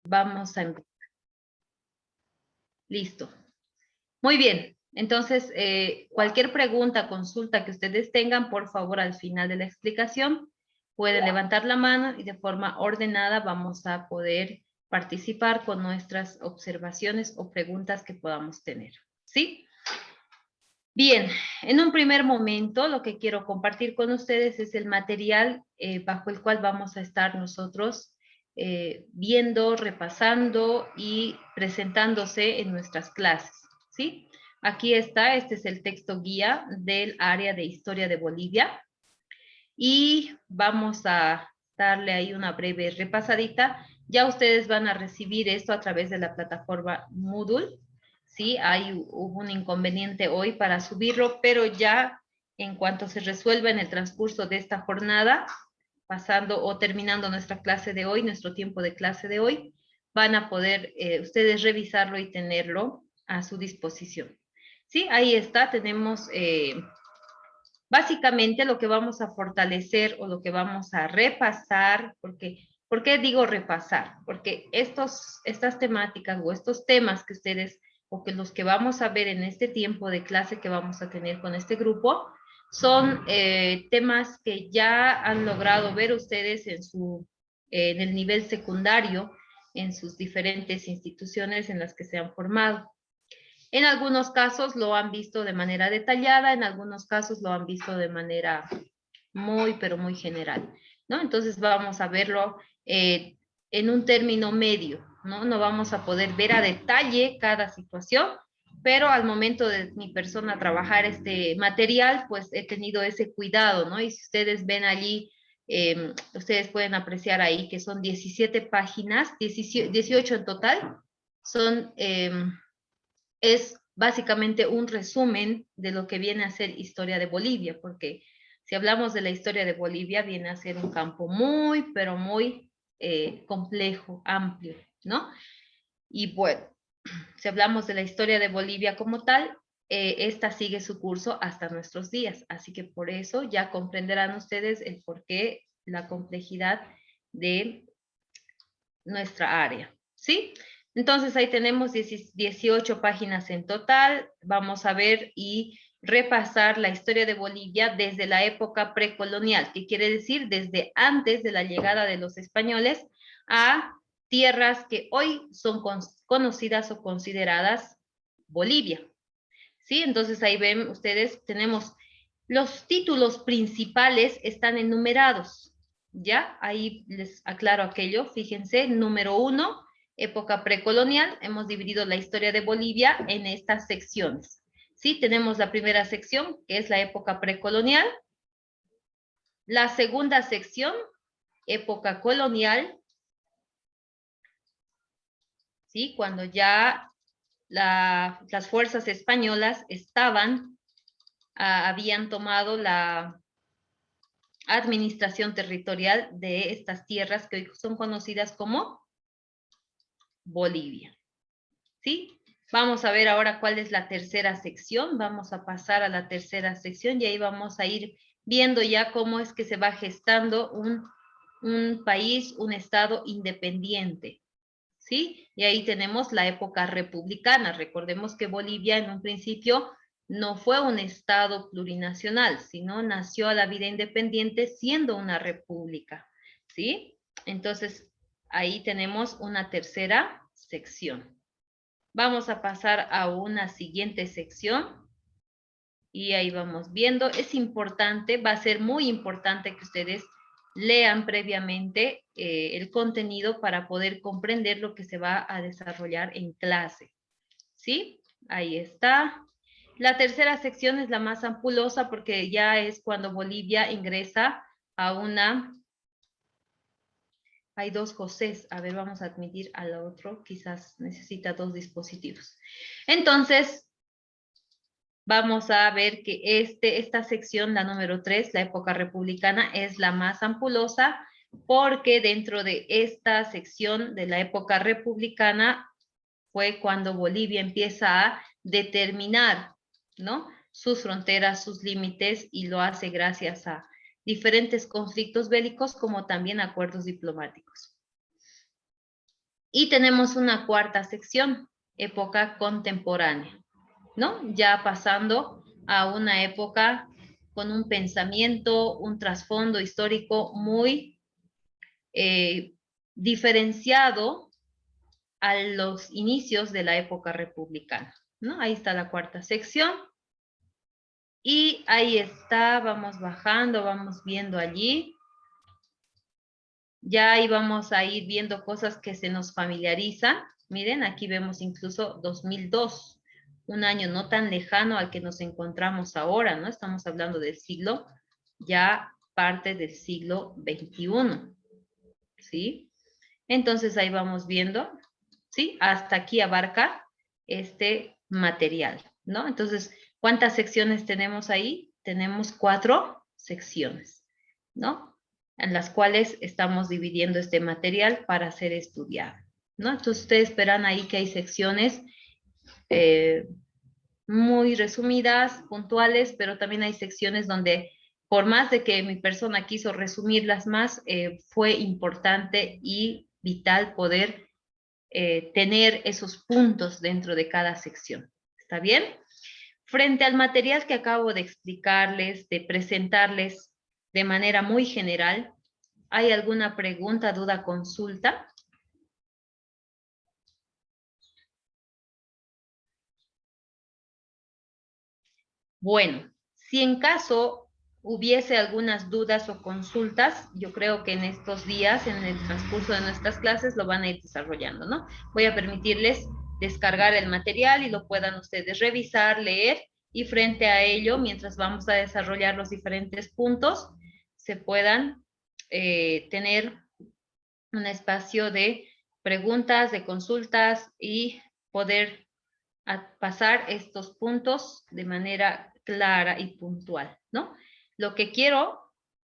Vamos a empezar. Listo. Muy bien. Entonces, cualquier pregunta, consulta que ustedes tengan, por favor, al final de la explicación, pueden levantar la mano y de forma ordenada vamos a poder participar con nuestras observaciones o preguntas que podamos tener. ¿Sí? Bien, en un primer momento lo que quiero compartir con ustedes es el material bajo el cual vamos a estar nosotros viendo, repasando y presentándose en nuestras clases, ¿sí? Aquí está, este es el texto guía del área de Historia de Bolivia y vamos a darle ahí una breve repasadita. Ya ustedes van a recibir esto a través de la plataforma Moodle. Sí, hubo un inconveniente hoy para subirlo, pero ya en cuanto se resuelva en el transcurso de esta jornada, pasando o terminando nuestra clase de hoy, nuestro tiempo de clase de hoy, van a poder ustedes revisarlo y tenerlo a su disposición. Sí, ahí está, tenemos básicamente lo que vamos a fortalecer o lo que vamos a repasar, porque, ¿por qué digo repasar? Porque estas temáticas o estos temas que ustedes o que los que vamos a ver en este tiempo de clase que vamos a tener con este grupo, son temas que ya han logrado ver ustedes en el nivel secundario, en sus diferentes instituciones en las que se han formado. En algunos casos lo han visto de manera detallada, en algunos casos lo han visto de manera muy, pero muy general, ¿no? Entonces vamos a verlo en un término medio, ¿no? No vamos a poder ver a detalle cada situación, pero al momento de mi persona trabajar este material, pues he tenido ese cuidado, ¿no? Y si ustedes ven allí, ustedes pueden apreciar ahí que son 17 páginas, 18 en total, son es básicamente un resumen de lo que viene a ser historia de Bolivia, porque si hablamos de la historia de Bolivia, viene a ser un campo muy, pero muy complejo, amplio, ¿no? Y bueno, si hablamos de la historia de Bolivia como tal, esta sigue su curso hasta nuestros días, así que por eso ya comprenderán ustedes el porqué, la complejidad de nuestra área, ¿sí? Entonces ahí tenemos 18 páginas en total. Vamos a ver y repasar la historia de Bolivia desde la época precolonial, que quiere decir desde antes de la llegada de los españoles a tierras que hoy son conocidas o consideradas Bolivia, ¿sí? Entonces ahí ven ustedes, tenemos los títulos principales están enumerados, ¿ya? Ahí les aclaro aquello, fíjense, número 1, época precolonial, hemos dividido la historia de Bolivia en estas secciones, ¿sí? Tenemos la primera sección, que es la época precolonial, la segunda sección, época colonial, ¿sí? Cuando ya las fuerzas españolas habían tomado la administración territorial de estas tierras que hoy son conocidas como Bolivia. ¿Sí? Vamos a ver ahora cuál es la tercera sección. Vamos a pasar a la tercera sección y ahí vamos a ir viendo ya cómo es que se va gestando un país, un estado independiente. ¿Sí? Y ahí tenemos la época republicana. Recordemos que Bolivia en un principio no fue un estado plurinacional, sino nació a la vida independiente siendo una república, ¿sí? Entonces, ahí tenemos una tercera sección. Vamos a pasar a una siguiente sección y ahí vamos viendo. Es importante, va a ser muy importante que ustedes lean previamente el contenido para poder comprender lo que se va a desarrollar en clase. ¿Sí? Ahí está. La tercera sección es la más ampulosa porque ya es cuando Bolivia ingresa a una... Hay dos Josés. A ver, vamos a admitir al otro. Quizás necesita dos dispositivos. Entonces, vamos a ver que esta sección, la número 3, la época republicana, es la más ampulosa porque dentro de esta sección de la época republicana fue cuando Bolivia empieza a determinar, ¿no? Sus fronteras, sus límites, y lo hace gracias a diferentes conflictos bélicos como también acuerdos diplomáticos. Y tenemos una cuarta sección, época contemporánea, ¿no? Ya pasando a una época con un pensamiento, un trasfondo histórico muy diferenciado a los inicios de la época republicana, ¿no? Ahí está la cuarta sección. Y ahí está, vamos bajando, vamos viendo allí. Ya ahí vamos a ir viendo cosas que se nos familiarizan. Miren, aquí vemos incluso 2002, un año no tan lejano al que nos encontramos ahora, ¿no? Estamos hablando del siglo, ya parte del siglo XXI, ¿sí? Entonces ahí vamos viendo, ¿sí? Hasta aquí abarca este material, ¿no? Entonces, ¿cuántas secciones tenemos ahí? Tenemos 4 secciones, ¿no? En las cuales estamos dividiendo este material para ser estudiado, ¿no? Entonces, ustedes verán ahí que hay secciones muy resumidas, puntuales, pero también hay secciones donde, por más de que mi persona quiso resumirlas más, fue importante y vital poder tener esos puntos dentro de cada sección. ¿Está bien? Frente al material que acabo de explicarles, de presentarles de manera muy general, ¿hay alguna pregunta, duda, consulta? Bueno, si en caso hubiese algunas dudas o consultas, yo creo que en estos días, en el transcurso de nuestras clases, lo van a ir desarrollando, ¿no? Voy a permitirles descargar el material y lo puedan ustedes revisar, leer, y frente a ello, mientras vamos a desarrollar los diferentes puntos, se puedan tener un espacio de preguntas, de consultas y poder pasar estos puntos de manera clara y puntual, ¿no? Lo que quiero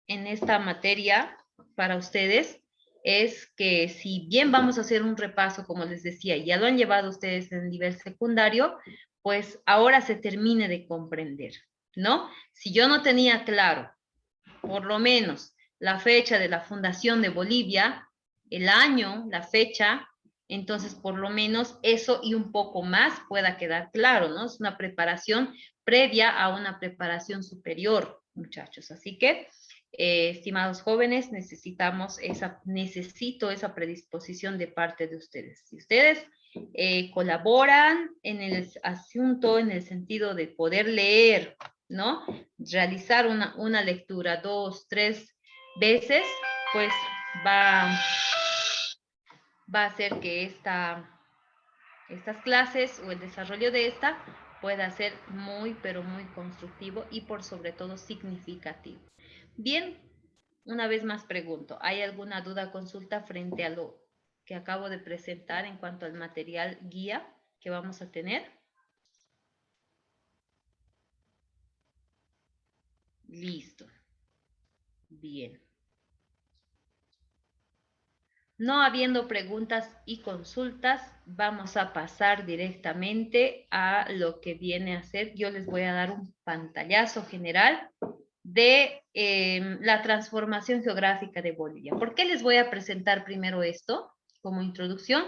en esta materia para ustedes es que si bien vamos a hacer un repaso, como les decía, ya lo han llevado ustedes en el nivel secundario, pues ahora se termine de comprender, ¿no? Si yo no tenía claro, por lo menos, la fecha de la fundación de Bolivia, el año, la fecha, entonces por lo menos eso y un poco más pueda quedar claro, ¿no? Es una preparación previa a una preparación superior, muchachos. Así que, estimados jóvenes, necesito esa predisposición de parte de ustedes. Si ustedes colaboran en el asunto, en el sentido de poder leer, ¿no? Realizar una lectura 2, 3 veces, pues va a hacer que estas clases o el desarrollo de esta pueda ser muy, pero muy constructivo y por sobre todo significativo. Bien, una vez más pregunto, ¿hay alguna duda o consulta frente a lo que acabo de presentar en cuanto al material guía que vamos a tener? Listo. Bien. No habiendo preguntas y consultas, vamos a pasar directamente a lo que viene a ser. Yo les voy a dar un pantallazo general de la transformación geográfica de Bolivia. ¿Por qué les voy a presentar primero esto como introducción?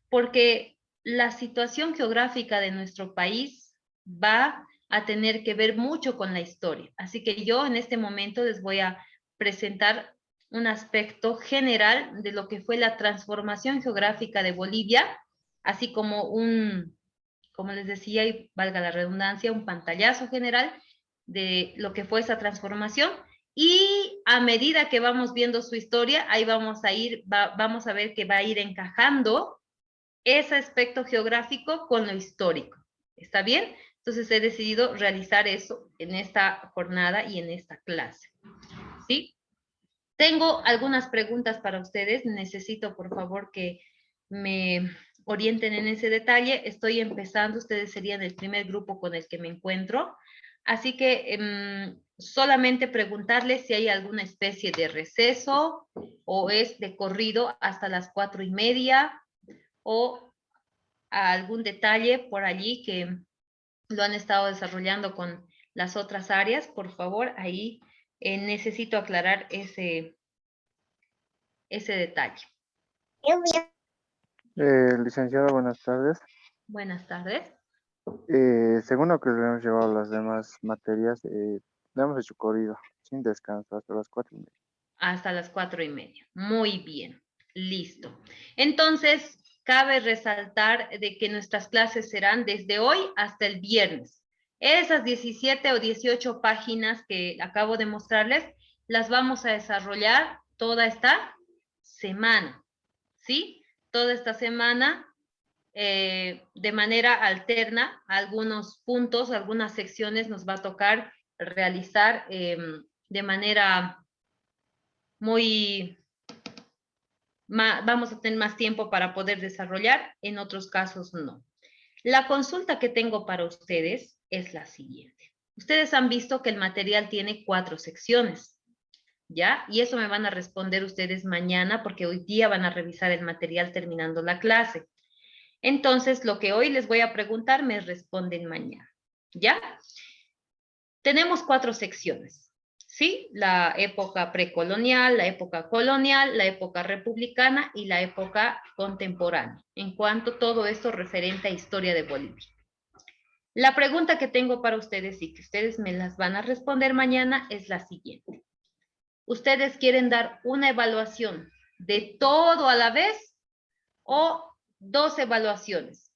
Porque la situación geográfica de nuestro país va a tener que ver mucho con la historia. Así que yo en este momento les voy a presentar un aspecto general de lo que fue la transformación geográfica de Bolivia, así como como les decía, y valga la redundancia, un pantallazo general de lo que fue esa transformación. Y a medida que vamos viendo su historia, ahí vamos a ver que va a ir encajando ese aspecto geográfico con lo histórico. ¿Está bien? Entonces he decidido realizar eso en esta jornada y en esta clase. ¿Sí? Tengo algunas preguntas para ustedes. Necesito, por favor, que me orienten en ese detalle. Estoy empezando, ustedes serían el primer grupo con el que me encuentro. Así que solamente preguntarles si hay alguna especie de receso o es de corrido hasta las 4:30 o algún detalle por allí que lo han estado desarrollando con las otras áreas. Por favor, ahí necesito aclarar ese detalle. Licenciado, buenas tardes. Buenas tardes. Según lo que le hemos llevado las demás materias, le hemos hecho corrido, sin descanso, hasta las 4:30. Hasta las 4:30. Muy bien. Listo. Entonces, cabe resaltar de que nuestras clases serán desde hoy hasta el viernes. Esas 17 o 18 páginas que acabo de mostrarles, las vamos a desarrollar toda esta semana, ¿sí? Toda esta semana de manera alterna, algunos puntos, algunas secciones nos va a tocar realizar de manera muy, vamos a tener más tiempo para poder desarrollar, en otros casos no. La consulta que tengo para ustedes es la siguiente. Ustedes han visto que el material tiene 4 secciones, ¿ya? Y eso me van a responder ustedes mañana porque hoy día van a revisar el material terminando la clase. Entonces, lo que hoy les voy a preguntar me responden mañana, ¿ya? Tenemos 4 secciones, ¿sí? La época precolonial, la época colonial, la época republicana y la época contemporánea, en cuanto a todo esto referente a historia de Bolivia. La pregunta que tengo para ustedes y que ustedes me las van a responder mañana es la siguiente. ¿Ustedes quieren dar una evaluación de todo a la vez o 2 evaluaciones?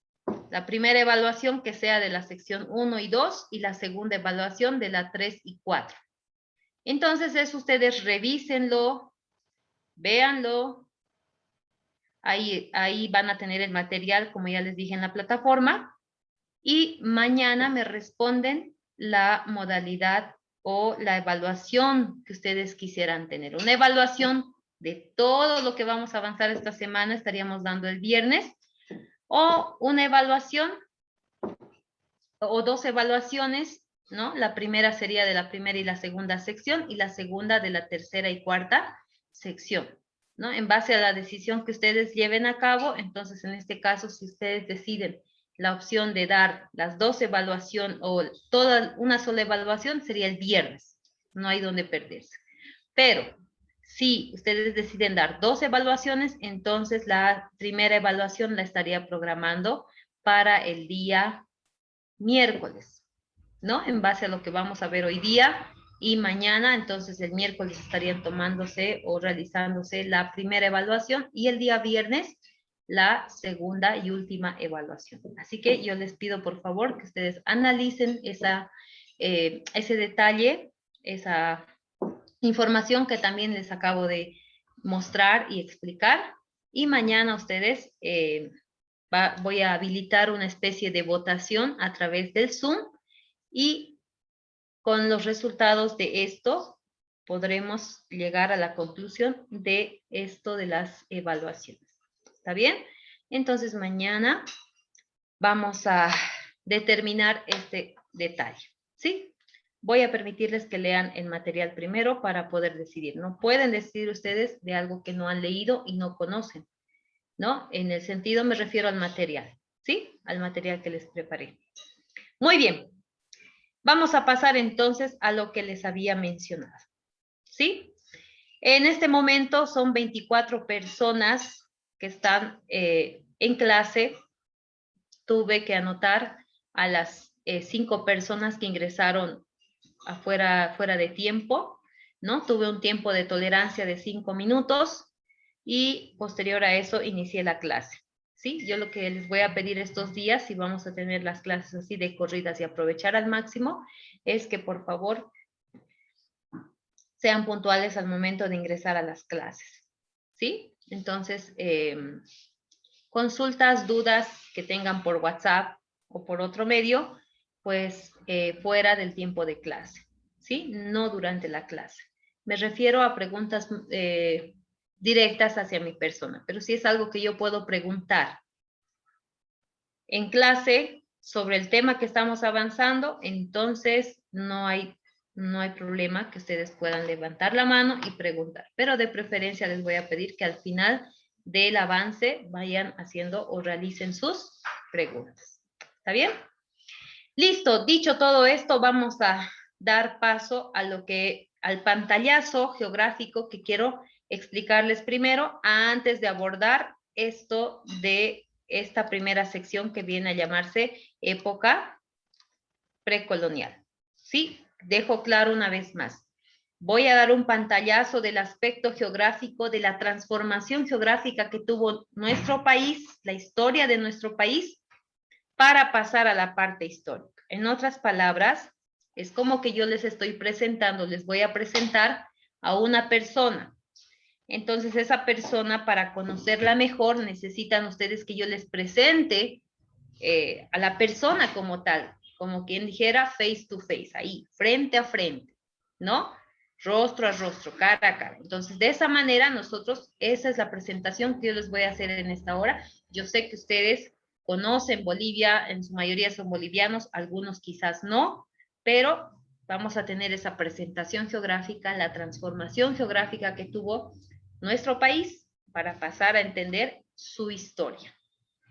La primera evaluación que sea de la sección 1 y 2 y la segunda evaluación de la 3 y 4. Entonces, eso ustedes revísenlo, véanlo. Ahí van a tener el material, como ya les dije, en la plataforma. Y mañana me responden la modalidad o la evaluación que ustedes quisieran tener. Una evaluación de todo lo que vamos a avanzar esta semana, estaríamos dando el viernes, o una evaluación o 2 evaluaciones, ¿no? La primera sería de la primera y la segunda sección y la segunda de la tercera y cuarta sección, ¿no? En base a la decisión que ustedes lleven a cabo, entonces en este caso, si ustedes deciden la opción de dar las 2 evaluaciones o toda una sola evaluación, sería el viernes, no hay donde perderse. Pero si ustedes deciden dar 2 evaluaciones, entonces la primera evaluación la estaría programando para el día miércoles, ¿no? En base a lo que vamos a ver hoy día y mañana, entonces el miércoles estarían tomándose o realizándose la primera evaluación y el día viernes la segunda y última evaluación. Así que yo les pido por favor que ustedes analicen ese detalle, esa información que también les acabo de mostrar y explicar. Y mañana ustedes voy a habilitar una especie de votación a través del Zoom y con los resultados de esto podremos llegar a la conclusión de esto de las evaluaciones. ¿Está bien? Entonces mañana vamos a determinar este detalle. ¿Sí? Voy a permitirles que lean el material primero para poder decidir. No pueden decidir ustedes de algo que no han leído y no conocen, ¿no? En el sentido me refiero al material, ¿sí? Al material que les preparé. Muy bien. Vamos a pasar entonces a lo que les había mencionado, ¿sí? En este momento son 24 personas que están en clase. Tuve que anotar a las 5 personas que ingresaron fuera de tiempo, ¿no? Tuve un tiempo de tolerancia de 5 minutos y posterior a eso inicié la clase. ¿Sí? Yo lo que les voy a pedir estos días, si vamos a tener las clases así de corridas y aprovechar al máximo, es que por favor sean puntuales al momento de ingresar a las clases. ¿Sí? Entonces, consultas, dudas que tengan por WhatsApp o por otro medio, pues fuera del tiempo de clase. ¿Sí? No durante la clase. Me refiero a preguntas directas hacia mi persona, pero si es algo que yo puedo preguntar en clase sobre el tema que estamos avanzando, entonces no hay problema que ustedes puedan levantar la mano y preguntar, pero de preferencia les voy a pedir que al final del avance vayan haciendo o realicen sus preguntas. ¿Está bien? Listo, dicho todo esto, vamos a dar paso a al pantallazo geográfico que quiero explicarles primero antes de abordar esto de esta primera sección que viene a llamarse época precolonial. ¿Sí? Dejo claro una vez más. Voy a dar un pantallazo del aspecto geográfico, de la transformación geográfica que tuvo nuestro país, la historia de nuestro país, para pasar a la parte histórica. En otras palabras, es como que yo les estoy presentando, les voy a presentar a una persona. Entonces, esa persona, para conocerla mejor, necesitan ustedes que yo les presente a la persona como tal, como quien dijera face to face, ahí, frente a frente, ¿no? Rostro a rostro, cara a cara. Entonces, de esa manera, nosotros, esa es la presentación que yo les voy a hacer en esta hora. Yo sé que ustedes conocen Bolivia, en su mayoría son bolivianos, algunos quizás no, pero vamos a tener esa presentación geográfica, la transformación geográfica que tuvo nuestro país para pasar a entender su historia.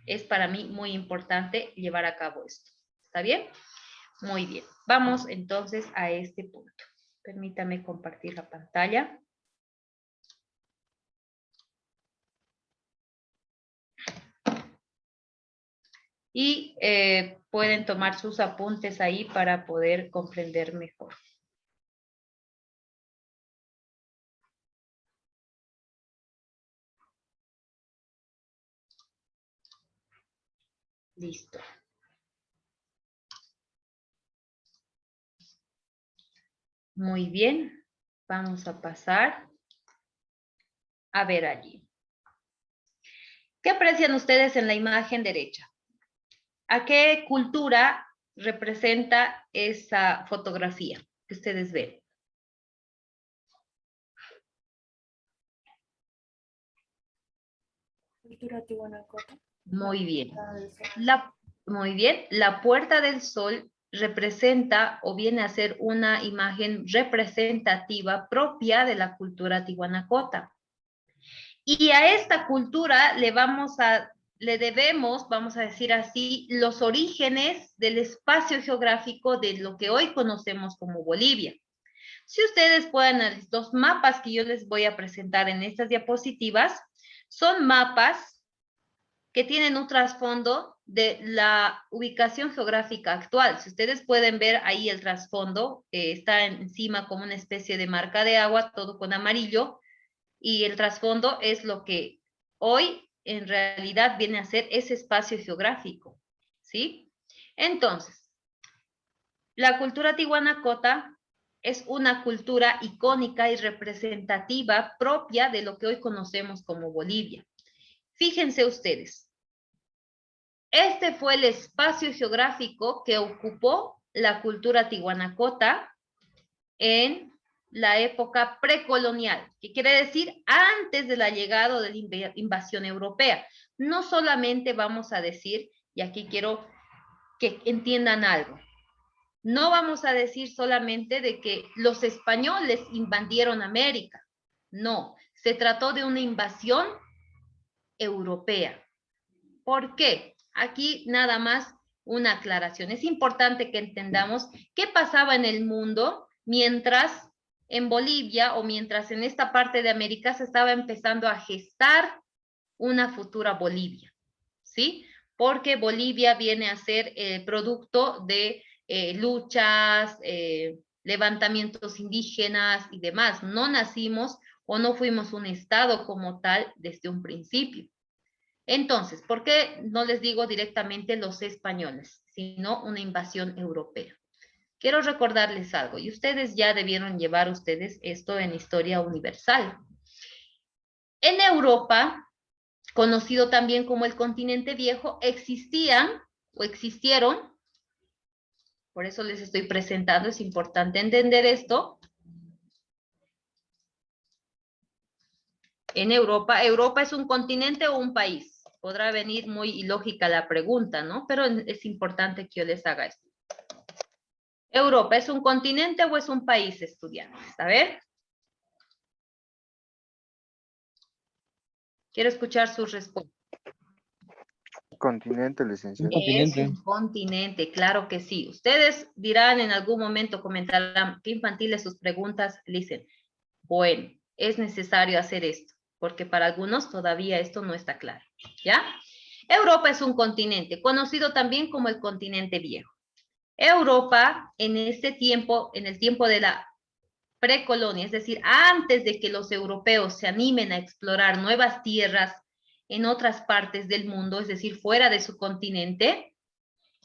Es para mí muy importante llevar a cabo esto. ¿Está bien? Muy bien. Vamos entonces a este punto. Permítame compartir la pantalla. Y pueden tomar sus apuntes ahí para poder comprender mejor. Listo. Muy bien. Vamos a pasar a ver allí. ¿Qué aprecian ustedes en la imagen derecha? ¿A qué cultura representa esa fotografía que ustedes ven? Cultura Tiwanacocha. Muy bien. Muy bien. La Puerta del Sol representa o viene a ser una imagen representativa propia de la cultura tihuanacota. Y a esta cultura le debemos, vamos a decir así, los orígenes del espacio geográfico de lo que hoy conocemos como Bolivia. Si ustedes pueden, los mapas que yo les voy a presentar en estas diapositivas son mapas que tienen un trasfondo de la ubicación geográfica actual. Si ustedes pueden ver ahí el trasfondo, está encima como una especie de marca de agua, todo con amarillo, y el trasfondo es lo que hoy en realidad viene a ser ese espacio geográfico, ¿sí? Entonces, la cultura tihuanacota es una cultura icónica y representativa propia de lo que hoy conocemos como Bolivia. Fíjense ustedes, este fue el espacio geográfico que ocupó la cultura tihuanacota en la época precolonial, que quiere decir antes de la llegada de la invasión europea. No solamente vamos a decir, y aquí quiero que entiendan algo, no vamos a decir solamente de que los españoles invadieron América, no, se trató de una invasión europea. ¿Por qué? Aquí nada más una aclaración. Es importante que entendamos qué pasaba en el mundo mientras en Bolivia o mientras en esta parte de América se estaba empezando a gestar una futura Bolivia, ¿sí? Porque Bolivia viene a ser producto de luchas, levantamientos indígenas y demás. No nacimos o no fuimos un estado como tal desde un principio. Entonces, ¿por qué no les digo directamente los españoles, sino una invasión europea? Quiero recordarles algo, y ustedes ya debieron llevar ustedes esto en historia universal. En Europa, conocido también como el continente viejo, existían o existieron, por eso les estoy presentando, es importante entender esto. En Europa, ¿Europa es un continente o un país? Podrá venir muy ilógica la pregunta, ¿no? Pero es importante que yo les haga esto. ¿Europa es un continente o es un país, estudiantes? A ver. Quiero escuchar sus respuestas. Continente, licenciado. Es un continente, claro que sí. Ustedes dirán en algún momento, comentarán, qué infantiles sus preguntas, dicen, bueno, es necesario hacer esto. porque para algunos todavía esto no está claro, ¿ya? Europa es un continente, conocido también como el continente viejo. Europa, en este tiempo, en el tiempo de la precolonia, es decir, antes de que los europeos se animen a explorar nuevas tierras en otras partes del mundo, es decir, fuera de su continente,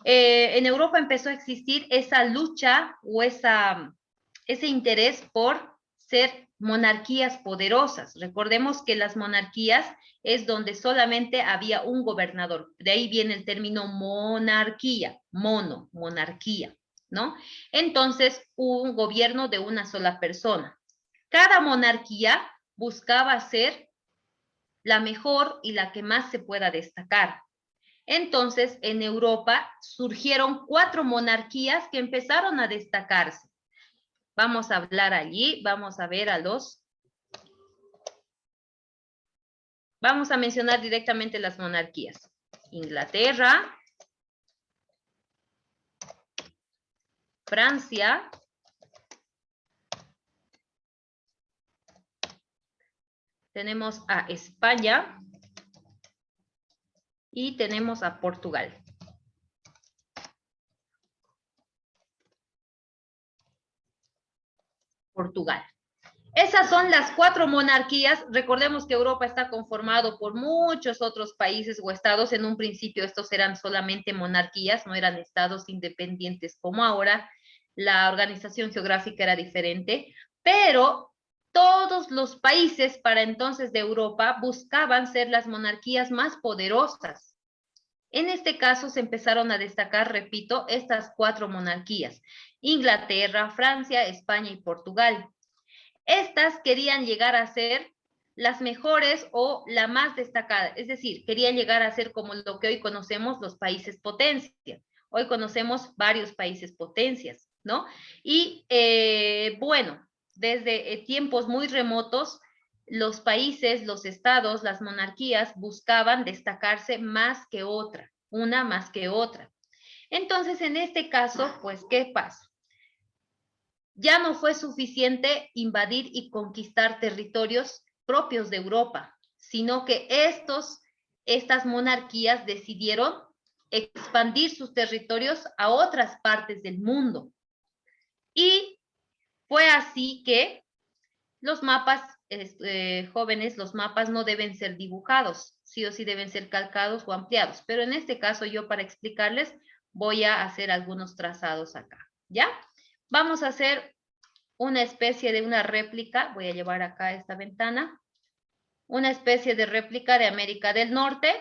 en Europa empezó a existir esa lucha o ese interés por ser monarquías poderosas. Recordemos que las monarquías es donde solamente había un gobernador. De ahí viene el término monarquía, monarquía, ¿no? Entonces, un gobierno de una sola persona. Cada monarquía buscaba ser la mejor y la que más se pueda destacar. Entonces, en Europa surgieron 4 monarquías que empezaron a destacarse. Vamos a hablar allí, vamos a ver vamos a mencionar directamente las monarquías. Inglaterra, Francia, tenemos a España y tenemos a Portugal. Portugal. Esas son las 4 monarquías. Recordemos que Europa está conformado por muchos otros países o estados. En un principio estos eran solamente monarquías, no eran estados independientes como ahora. La organización geográfica era diferente, pero todos los países para entonces de Europa buscaban ser las monarquías más poderosas. En este caso se empezaron a destacar, repito, estas 4 monarquías: Inglaterra, Francia, España y Portugal. Estas querían llegar a ser las mejores o la más destacada, es decir, querían llegar a ser como lo que hoy conocemos los países potencia. Hoy conocemos varios países potencias, ¿no? Y bueno, desde tiempos muy remotos, los países, los estados, las monarquías buscaban destacarse más que otra, una más que otra. Entonces, en este caso, pues, ¿qué pasa? Ya no fue suficiente invadir y conquistar territorios propios de Europa, sino que estas monarquías decidieron expandir sus territorios a otras partes del mundo. Y fue así que los mapas, jóvenes, los mapas no deben ser dibujados, sí o sí deben ser calcados o ampliados, pero en este caso yo para explicarles voy a hacer algunos trazados acá, ¿ya? Vamos a hacer una especie de una réplica, voy a llevar acá esta ventana, una especie de réplica de América del Norte.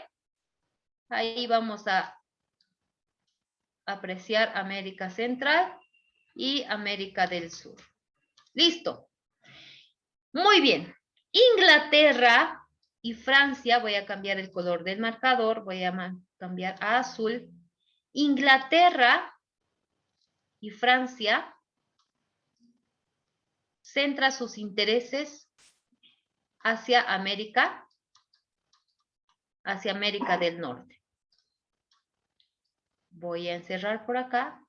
Ahí vamos a apreciar América Central y América del Sur. Listo. Muy bien. Inglaterra y Francia, voy a cambiar el color del marcador, voy a cambiar a azul. Inglaterra y Francia centra sus intereses hacia América del Norte. Voy a encerrar por acá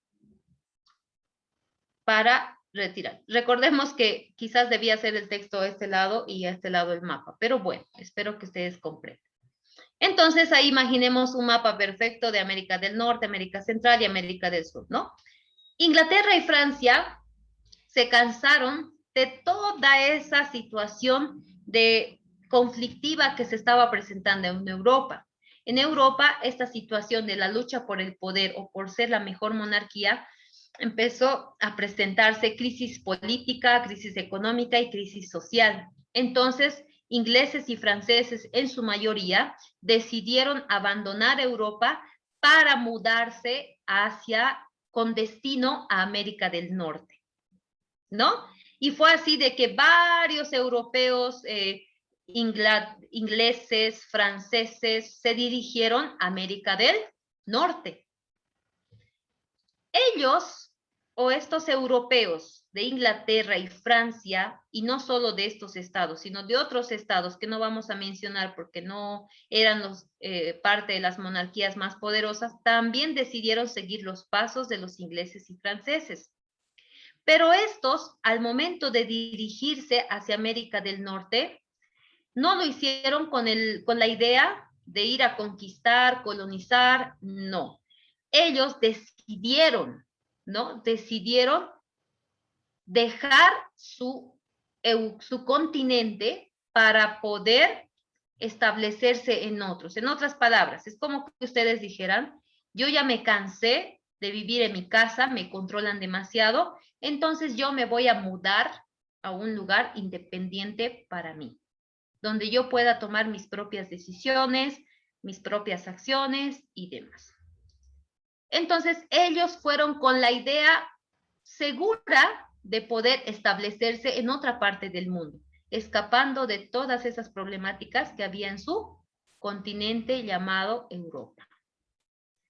para retirar. Recordemos que quizás debía ser el texto a este lado y a este lado el mapa, pero bueno, espero que ustedes comprendan. Entonces ahí imaginemos un mapa perfecto de América del Norte, América Central y América del Sur, ¿no? Inglaterra y Francia se cansaron de toda esa situación de conflictiva que se estaba presentando en Europa. En Europa, esta situación de la lucha por el poder o por ser la mejor monarquía empezó a presentarse crisis política, crisis económica y crisis social. Entonces, ingleses y franceses en su mayoría decidieron abandonar Europa para mudarse con destino a América del Norte, ¿no? Y fue así de que varios europeos, ingleses, franceses, se dirigieron a América del Norte. Ellos, o estos europeos de Inglaterra y Francia, y no solo de estos estados, sino de otros estados que no vamos a mencionar porque no eran parte de las monarquías más poderosas, también decidieron seguir los pasos de los ingleses y franceses. Pero estos, al momento de dirigirse hacia América del Norte, No lo hicieron con la idea de ir a conquistar, colonizar, no. Ellos decidieron, ¿no? Decidieron dejar su continente para poder establecerse en otros. En otras palabras, es como que ustedes dijeran, yo ya me cansé de vivir en mi casa, me controlan demasiado, entonces yo me voy a mudar a un lugar independiente para mí, donde yo pueda tomar mis propias decisiones, mis propias acciones y demás. Entonces ellos fueron con la idea segura de poder establecerse en otra parte del mundo, escapando de todas esas problemáticas que había en su continente llamado Europa.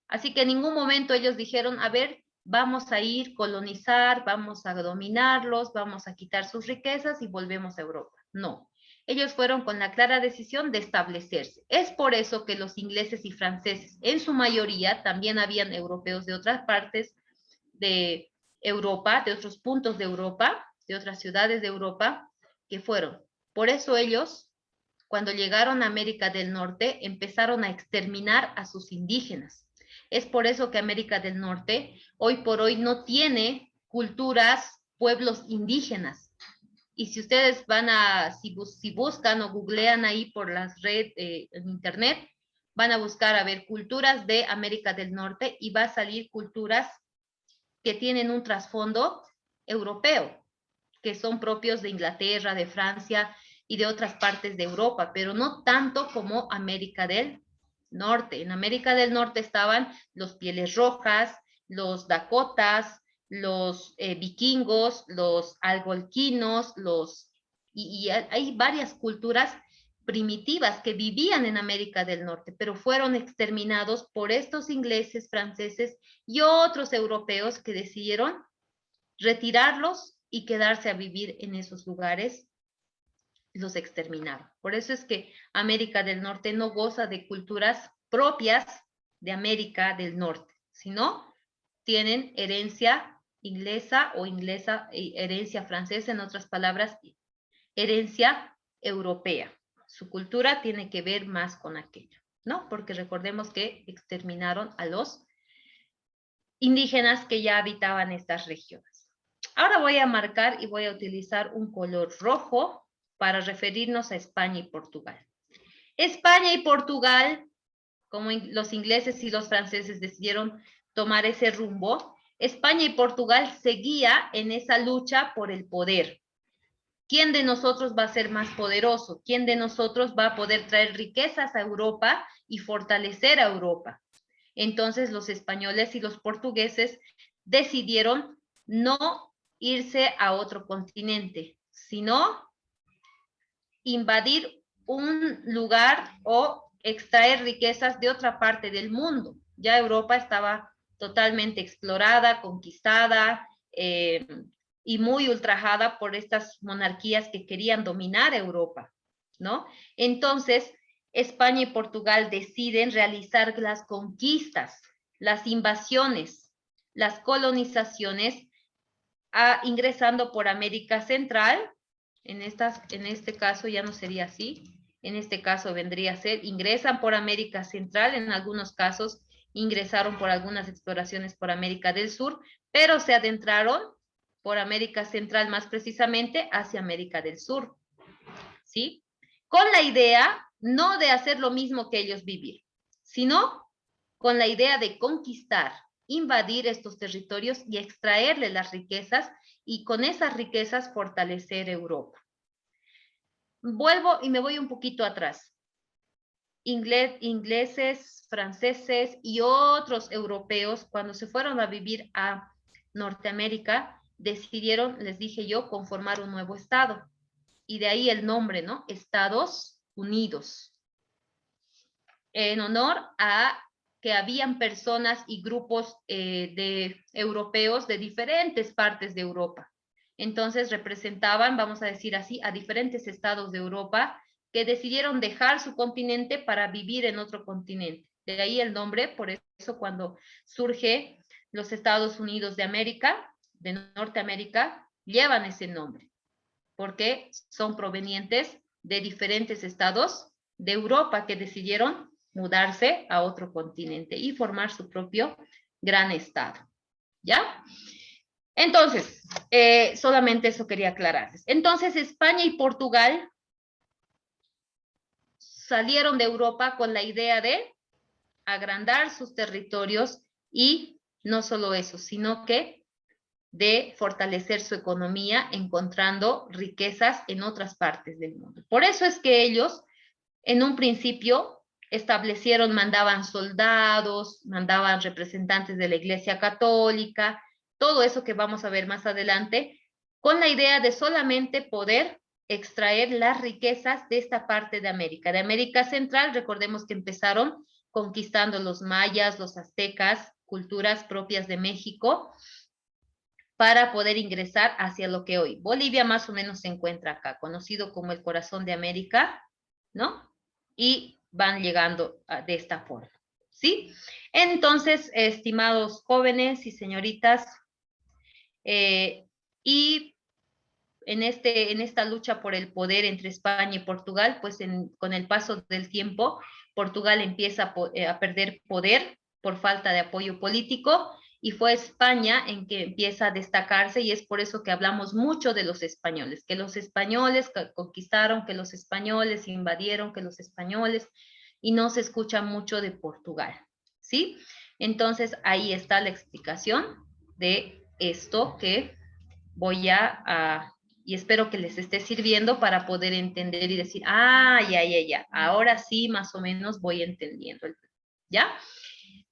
Así que en ningún momento ellos dijeron, a ver, vamos a ir, colonizar, vamos a dominarlos, vamos a quitar sus riquezas y volvemos a Europa. No, ellos fueron con la clara decisión de establecerse. Es por eso que los ingleses y franceses, en su mayoría, también habían europeos de otras partes de Europa, de otros puntos de Europa, de otras ciudades de Europa, que fueron. Por eso ellos, cuando llegaron a América del Norte, empezaron a exterminar a sus indígenas. Es por eso que América del Norte hoy por hoy no tiene culturas, pueblos indígenas. Y si ustedes van a, si buscan o googlean ahí por las redes en internet, van a buscar a ver culturas de América del Norte y va a salir culturas que tienen un trasfondo europeo, que son propios de Inglaterra, de Francia y de otras partes de Europa, pero no tanto como América del Norte. En América del Norte estaban los pieles rojas, los dakotas, los vikingos, los algonquinos, y hay varias culturas primitivas que vivían en América del Norte, pero fueron exterminados por estos ingleses, franceses y otros europeos que decidieron retirarlos y quedarse a vivir en esos lugares, los exterminaron. Por eso es que América del Norte no goza de culturas propias de América del Norte, sino tienen herencia inglesa o herencia francesa, en otras palabras, herencia europea. Su cultura tiene que ver más con aquello, ¿no? Porque recordemos que exterminaron a los indígenas que ya habitaban estas regiones. Ahora voy a marcar y voy a utilizar un color rojo para referirnos a España y Portugal. España y Portugal, como los ingleses y los franceses decidieron tomar ese rumbo, España y Portugal seguía en esa lucha por el poder. ¿Quién de nosotros va a ser más poderoso? ¿Quién de nosotros va a poder traer riquezas a Europa y fortalecer a Europa? Entonces los españoles y los portugueses decidieron no irse a otro continente, sino invadir un lugar o extraer riquezas de otra parte del mundo. Ya Europa estaba totalmente explorada, conquistada y muy ultrajada por estas monarquías que querían dominar Europa, ¿no? Entonces, España y Portugal deciden realizar las conquistas, las invasiones, las colonizaciones, ingresando por América Central. En este caso ya no sería así. En este caso vendría a ser, ingresan por América Central, en algunos casos ingresaron por algunas exploraciones por América del Sur, pero se adentraron por América Central, más precisamente hacia América del Sur, ¿sí? Con la idea no de hacer lo mismo que ellos vivir, sino con la idea de conquistar, invadir estos territorios y extraerle las riquezas y con esas riquezas fortalecer Europa. Vuelvo y me voy un poquito atrás. Ingleses, franceses y otros europeos, cuando se fueron a vivir a Norteamérica, decidieron, les dije yo, conformar un nuevo estado. Y de ahí el nombre, ¿no? Estados Unidos. En honor a que habían personas y grupos de europeos de diferentes partes de Europa. Entonces representaban, vamos a decir así, a diferentes estados de Europa que decidieron dejar su continente para vivir en otro continente. De ahí el nombre, por eso cuando surge los Estados Unidos de América, de Norteamérica, llevan ese nombre, porque son provenientes de diferentes estados de Europa que decidieron mudarse a otro continente y formar su propio gran estado. ¿Ya? Entonces, solamente eso quería aclararles. Entonces, España y Portugal salieron de Europa con la idea de agrandar sus territorios y no solo eso, sino que de fortalecer su economía encontrando riquezas en otras partes del mundo. Por eso es que ellos, en un principio, establecieron, mandaban soldados, mandaban representantes de la Iglesia Católica, todo eso que vamos a ver más adelante, con la idea de solamente poder extraer las riquezas de esta parte de América Central. Recordemos que empezaron conquistando los mayas, los aztecas, culturas propias de México, para poder ingresar hacia lo que hoy Bolivia más o menos se encuentra acá, conocido como el corazón de América, ¿no? Y van llegando de esta forma, ¿sí? Entonces, estimados jóvenes y señoritas, y en esta lucha por el poder entre España y Portugal, pues con el paso del tiempo, Portugal empieza a perder poder por falta de apoyo político, y fue España en que empieza a destacarse, y es por eso que hablamos mucho de los españoles, que los españoles conquistaron, que los españoles invadieron, que los españoles, y no se escucha mucho de Portugal, ¿sí? Entonces, ahí está la explicación de esto que voy y espero que les esté sirviendo para poder entender y decir, ya, ahora sí más o menos voy entendiendo, ¿ya?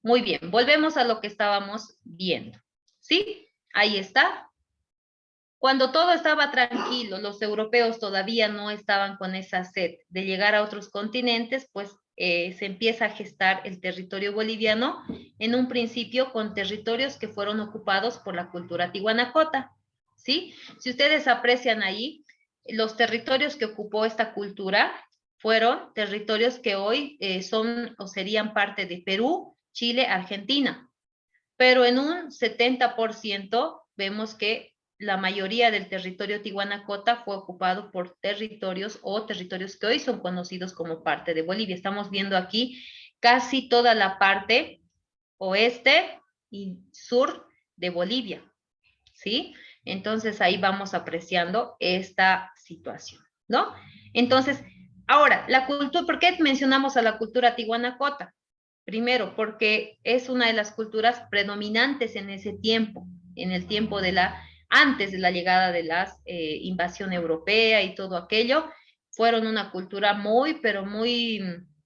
Muy bien, volvemos a lo que estábamos viendo, ¿sí? Ahí está. Cuando todo estaba tranquilo, los europeos todavía no estaban con esa sed de llegar a otros continentes, pues se empieza a gestar el territorio boliviano, en un principio con territorios que fueron ocupados por la cultura tihuanacota, ¿sí? Si ustedes aprecian ahí, los territorios que ocupó esta cultura fueron territorios que hoy son o serían parte de Perú, Chile, Argentina, pero en un 70% vemos que la mayoría del territorio tihuanacota fue ocupado por territorios que hoy son conocidos como parte de Bolivia. Estamos viendo aquí casi toda la parte oeste y sur de Bolivia, ¿sí? Entonces ahí vamos apreciando esta situación, ¿no? Entonces, ahora, la cultura, ¿por qué mencionamos a la cultura tihuanacota? Primero, porque es una de las culturas predominantes en ese tiempo, en el tiempo antes de la llegada de la invasión europea y todo aquello, fueron una cultura muy, pero muy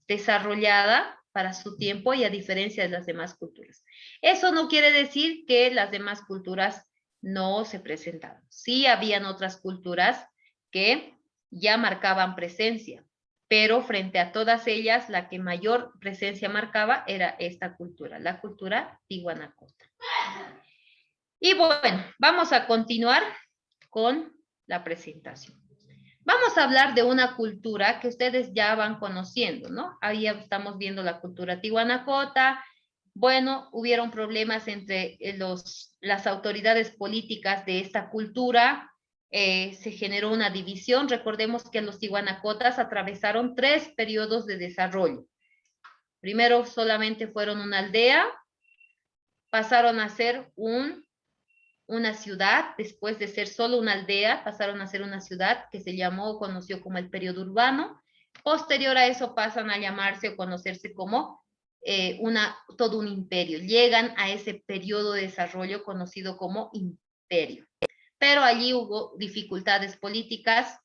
desarrollada para su tiempo, y a diferencia de las demás culturas. Eso no quiere decir que las demás culturas no se presentaban. Sí habían otras culturas que ya marcaban presencia, pero frente a todas ellas, la que mayor presencia marcaba era esta cultura, la cultura tihuanacota. Y bueno, vamos a continuar con la presentación. Vamos a hablar de una cultura que ustedes ya van conociendo, ¿no? Ahí estamos viendo la cultura tihuanacota. Bueno, hubieron problemas entre las autoridades políticas de esta cultura, se generó una división. Recordemos que los tihuanacotas atravesaron 3 periodos de desarrollo. Primero solamente fueron una aldea, pasaron a ser una ciudad, después de ser solo una aldea, pasaron a ser una ciudad que se llamó o conoció como el periodo urbano. Posterior a eso pasan a llamarse o conocerse como todo un imperio. Llegan a ese periodo de desarrollo conocido como imperio. Pero allí hubo dificultades políticas.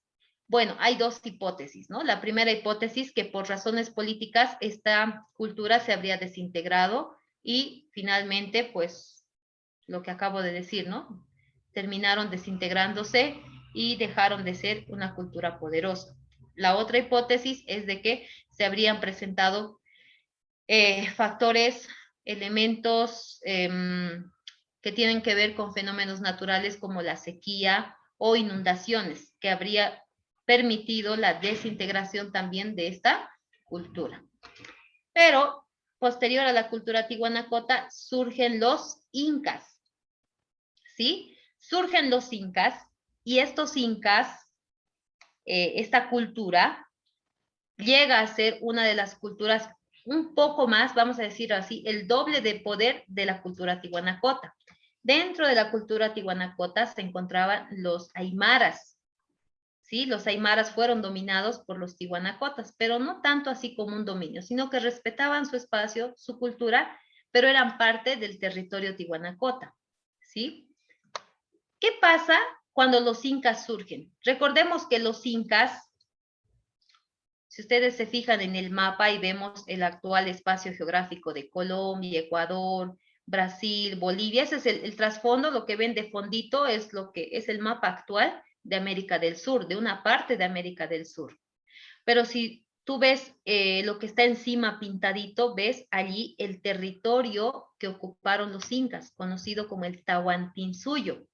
Bueno, hay 2 hipótesis, ¿no? La primera hipótesis, que por razones políticas esta cultura se habría desintegrado y finalmente, pues, lo que acabo de decir, ¿no? Terminaron desintegrándose y dejaron de ser una cultura poderosa. La otra hipótesis es de que se habrían presentado factores, elementos que tienen que ver con fenómenos naturales como la sequía o inundaciones, que habría permitido la desintegración también de esta cultura. Pero posterior a la cultura tihuanacota surgen los incas, ¿sí? Surgen los incas, y estos incas esta cultura llega a ser una de las culturas un poco más, vamos a decirlo así, el doble de poder de la cultura tihuanacota. Dentro de la cultura tihuanacota se encontraban los aymaras, ¿sí? Los aymaras fueron dominados por los tihuanacotas, pero no tanto así como un dominio, sino que respetaban su espacio, su cultura, pero eran parte del territorio tihuanacota, ¿sí? ¿Qué pasa cuando los incas surgen? Recordemos que los incas, si ustedes se fijan en el mapa y vemos el actual espacio geográfico de Colombia, Ecuador, Brasil, Bolivia, ese es el trasfondo, lo que ven de fondito es lo que es el mapa actual de América del Sur, de una parte de América del Sur. Pero si tú ves lo que está encima pintadito, ves allí el territorio que ocuparon los incas, conocido como el Tahuantinsuyo.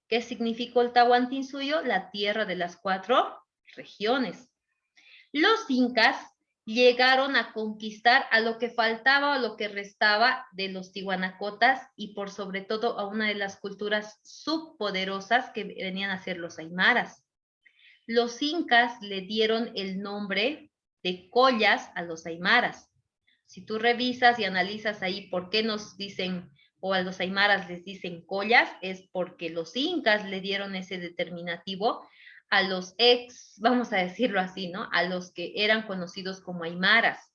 ¿Qué significó el Tahuantinsuyo? La tierra de las 4 regiones. Los incas llegaron a conquistar a lo que faltaba o lo que restaba de los tihuanacotas y por sobre todo a una de las culturas subpoderosas que venían a ser los aymaras. Los incas le dieron el nombre de collas a los aymaras. Si tú revisas y analizas ahí por qué nos dicen o a los aymaras les dicen collas, es porque los incas le dieron ese determinativo a los vamos a decirlo así, ¿no? A los que eran conocidos como aymaras.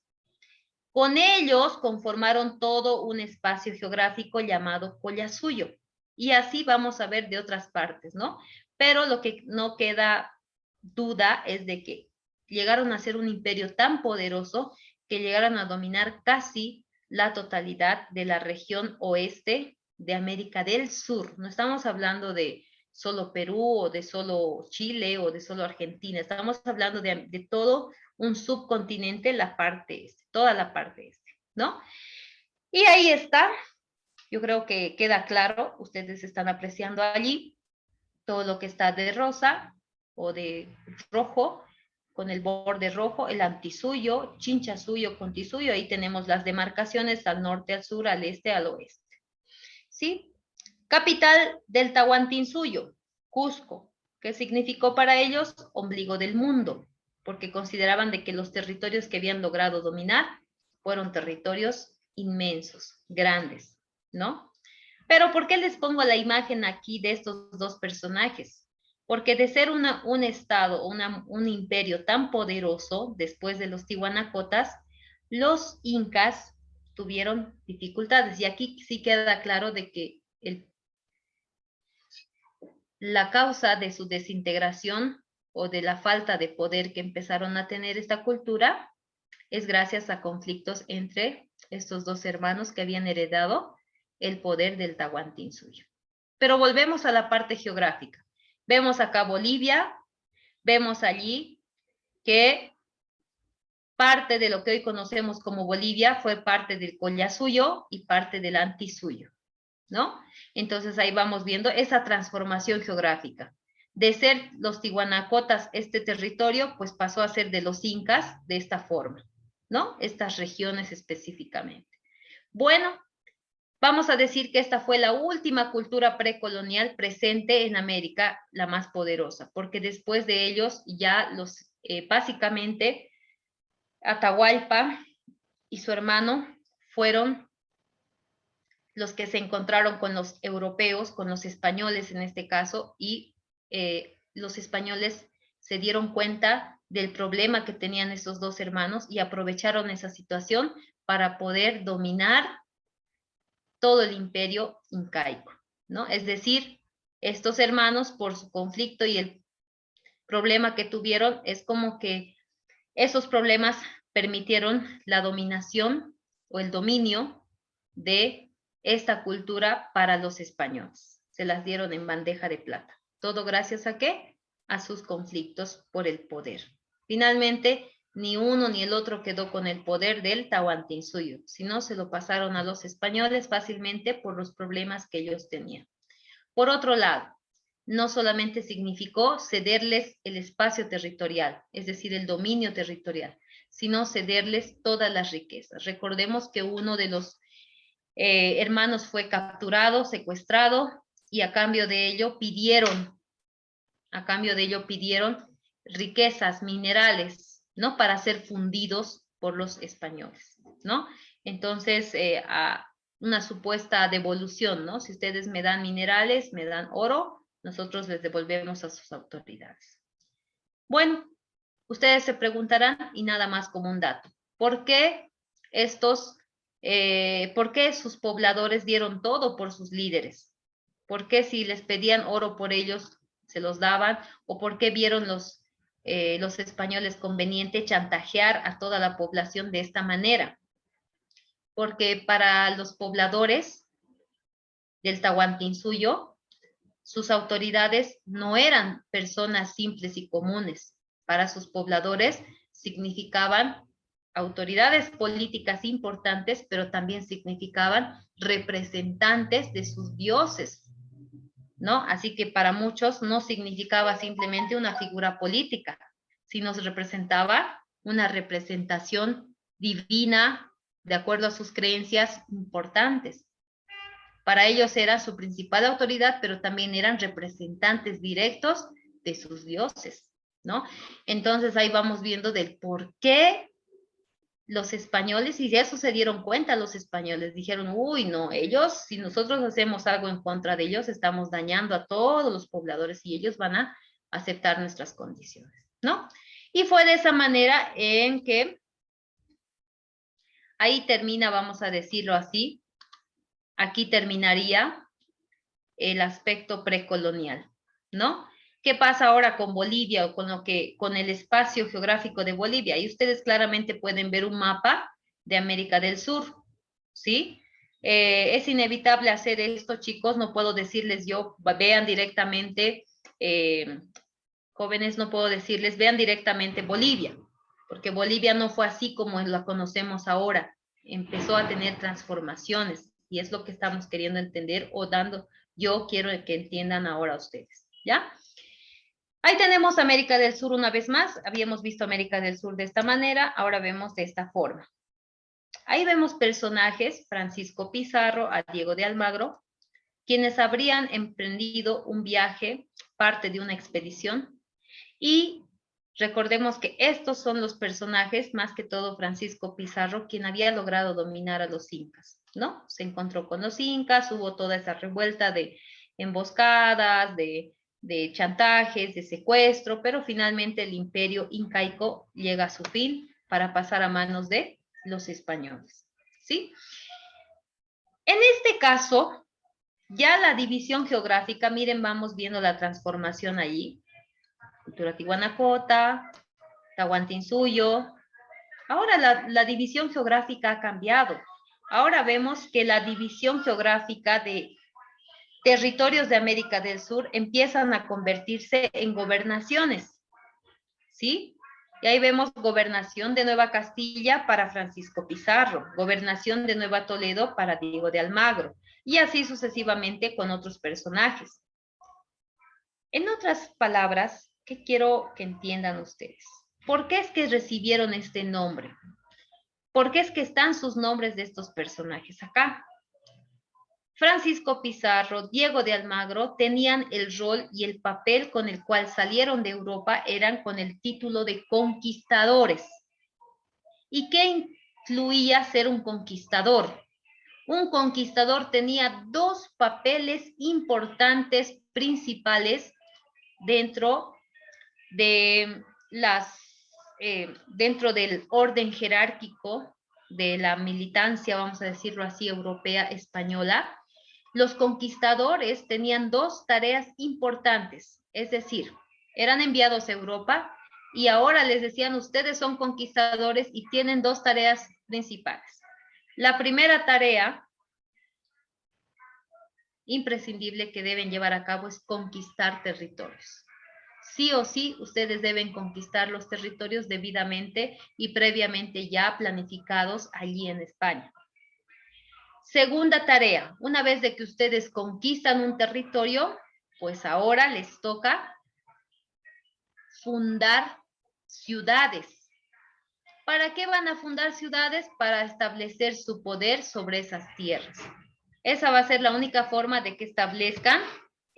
Con ellos conformaron todo un espacio geográfico llamado Collasuyo. Y así vamos a ver de otras partes, ¿no? Pero lo que no queda duda es de que llegaron a ser un imperio tan poderoso que llegaron a dominar casi la totalidad de la región oeste de América del Sur. No estamos hablando de solo Perú o de solo Chile o de solo Argentina, estamos hablando de todo un subcontinente, la parte este, toda la parte este, ¿no? Y ahí está, yo creo que queda claro, ustedes están apreciando allí todo lo que está de rosa o de rojo, con el borde rojo, el antisuyo, chinchasuyo, contisuyo, ahí tenemos las demarcaciones al norte, al sur, al este, al oeste. ¿Sí? Capital del Tahuantinsuyo, Cusco, que significó para ellos ombligo del mundo, porque consideraban de que los territorios que habían logrado dominar fueron territorios inmensos, grandes, ¿no? Pero ¿por qué les pongo la imagen aquí de estos dos personajes? Porque de ser un estado, un imperio tan poderoso después de los tihuanacotas, los incas tuvieron dificultades. Y aquí sí queda claro de que la causa de su desintegración o de la falta de poder que empezaron a tener esta cultura es gracias a conflictos entre estos dos hermanos que habían heredado el poder del Tahuantinsuyo. Pero volvemos a la parte geográfica. Vemos acá Bolivia, vemos allí que parte de lo que hoy conocemos como Bolivia fue parte del Collasuyo y parte del Antisuyo, ¿no? Entonces ahí vamos viendo esa transformación geográfica. De ser los tihuanacotas este territorio, pues pasó a ser de los incas de esta forma, ¿no? Estas regiones específicamente. Bueno, vamos a decir que esta fue la última cultura precolonial presente en América, la más poderosa, porque después de ellos ya los, básicamente, Atahualpa y su hermano fueron los que se encontraron con los europeos, con los españoles en este caso, y los españoles se dieron cuenta del problema que tenían esos dos hermanos y aprovecharon esa situación para poder dominar todo el imperio incaico, ¿no? Es decir, estos hermanos por su conflicto y el problema que tuvieron, es como que esos problemas permitieron la dominación o el dominio de esta cultura para los españoles. Se las dieron en bandeja de plata. ¿Todo gracias a qué? A sus conflictos por el poder. Finalmente, ni uno ni el otro quedó con el poder del Tahuantinsuyo, sino se lo pasaron a los españoles fácilmente por los problemas que ellos tenían. Por otro lado, no solamente significó cederles el espacio territorial, es decir, el dominio territorial, sino cederles todas las riquezas. Recordemos que uno de los hermanos fue capturado, secuestrado, y a cambio de ello pidieron riquezas minerales, ¿no? Para ser fundidos por los españoles, ¿no? Entonces, a una supuesta devolución, ¿no? Si ustedes me dan minerales, me dan oro, nosotros les devolvemos a sus autoridades. Bueno, ustedes se preguntarán, y nada más como un dato, ¿por qué por qué sus pobladores dieron todo por sus líderes? ¿Por qué si les pedían oro por ellos, se los daban? ¿O por qué vieron los españoles conveniente chantajear a toda la población de esta manera? Porque para los pobladores del Tahuantinsuyo, sus autoridades no eran personas simples y comunes. Para sus pobladores significaban autoridades políticas importantes, pero también significaban representantes de sus dioses, ¿no? Así que para muchos no significaba simplemente una figura política, sino representaba una representación divina de acuerdo a sus creencias importantes. Para ellos era su principal autoridad, pero también eran representantes directos de sus dioses, ¿no? Entonces ahí vamos viendo del por qué los españoles, y ya eso se dieron cuenta los españoles, dijeron, uy, no, ellos, si nosotros hacemos algo en contra de ellos, estamos dañando a todos los pobladores y ellos van a aceptar nuestras condiciones, ¿no? Y fue de esa manera en que ahí termina, vamos a decirlo así, aquí terminaría el aspecto precolonial, ¿no? ¿Qué pasa ahora con Bolivia o con el espacio geográfico de Bolivia? Y ustedes claramente pueden ver un mapa de América del Sur, ¿sí? Es inevitable hacer esto, chicos, no puedo decirles yo, vean directamente, jóvenes, no puedo decirles, vean directamente Bolivia, porque Bolivia no fue así como la conocemos ahora, empezó a tener transformaciones, y es lo que estamos queriendo entender o dando, yo quiero que entiendan ahora ustedes, ¿ya? Ahí tenemos América del Sur una vez más. Habíamos visto América del Sur de esta manera, ahora vemos de esta forma. Ahí vemos personajes, Francisco Pizarro, a Diego de Almagro, quienes habrían emprendido un viaje, parte de una expedición, y recordemos que estos son los personajes, más que todo Francisco Pizarro, quien había logrado dominar a los incas, ¿no? Se encontró con los incas, hubo toda esa revuelta de emboscadas, de chantajes, de secuestro, pero finalmente el imperio incaico llega a su fin para pasar a manos de los españoles, ¿sí? En este caso, ya la división geográfica, miren, vamos viendo la transformación allí. Cultura Tihuanacota, Tahuantinsuyo. Ahora la división geográfica ha cambiado. Ahora vemos que la división geográfica de territorios de América del Sur empiezan a convertirse en gobernaciones, ¿sí? Y ahí vemos gobernación de Nueva Castilla para Francisco Pizarro, gobernación de Nueva Toledo para Diego de Almagro, y así sucesivamente con otros personajes. En otras palabras, ¿qué quiero que entiendan ustedes? ¿Por qué es que recibieron este nombre? ¿Por qué es que están sus nombres de estos personajes acá? Francisco Pizarro, Diego de Almagro tenían el rol y el papel con el cual salieron de Europa, eran con el título de conquistadores. ¿Y qué incluía ser un conquistador? Un conquistador tenía dos papeles importantes principales dentro de dentro del orden jerárquico de la militancia, vamos a decirlo así, europea española. Los conquistadores tenían dos tareas importantes, es decir, eran enviados a Europa y ahora les decían, ustedes son conquistadores y tienen dos tareas principales. La primera tarea imprescindible que deben llevar a cabo es conquistar territorios. Sí o sí, ustedes deben conquistar los territorios debidamente y previamente ya planificados allí en España. Segunda tarea, una vez de que ustedes conquistan un territorio, pues ahora les toca fundar ciudades. ¿Para qué van a fundar ciudades? Para establecer su poder sobre esas tierras. Esa va a ser la única forma de que establezcan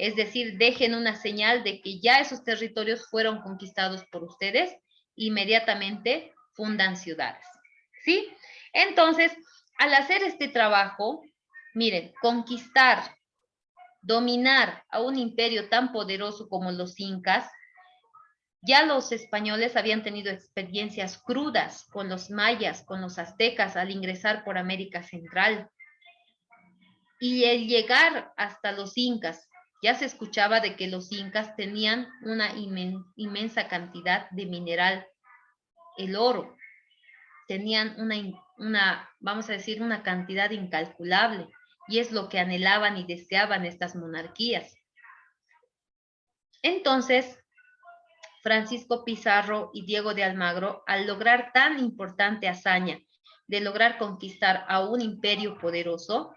Es decir, dejen una señal de que ya esos territorios fueron conquistados por ustedes, inmediatamente fundan ciudades, ¿sí? Entonces, al hacer este trabajo, miren, conquistar, dominar a un imperio tan poderoso como los incas, ya los españoles habían tenido experiencias crudas con los mayas, con los aztecas al ingresar por América Central. Y el llegar hasta los incas, ya se escuchaba de que los incas tenían una inmensa cantidad de mineral, el oro. Tenían vamos a decir, una cantidad incalculable. Y es lo que anhelaban y deseaban estas monarquías. Entonces, Francisco Pizarro y Diego de Almagro, al lograr tan importante hazaña de lograr conquistar a un imperio poderoso,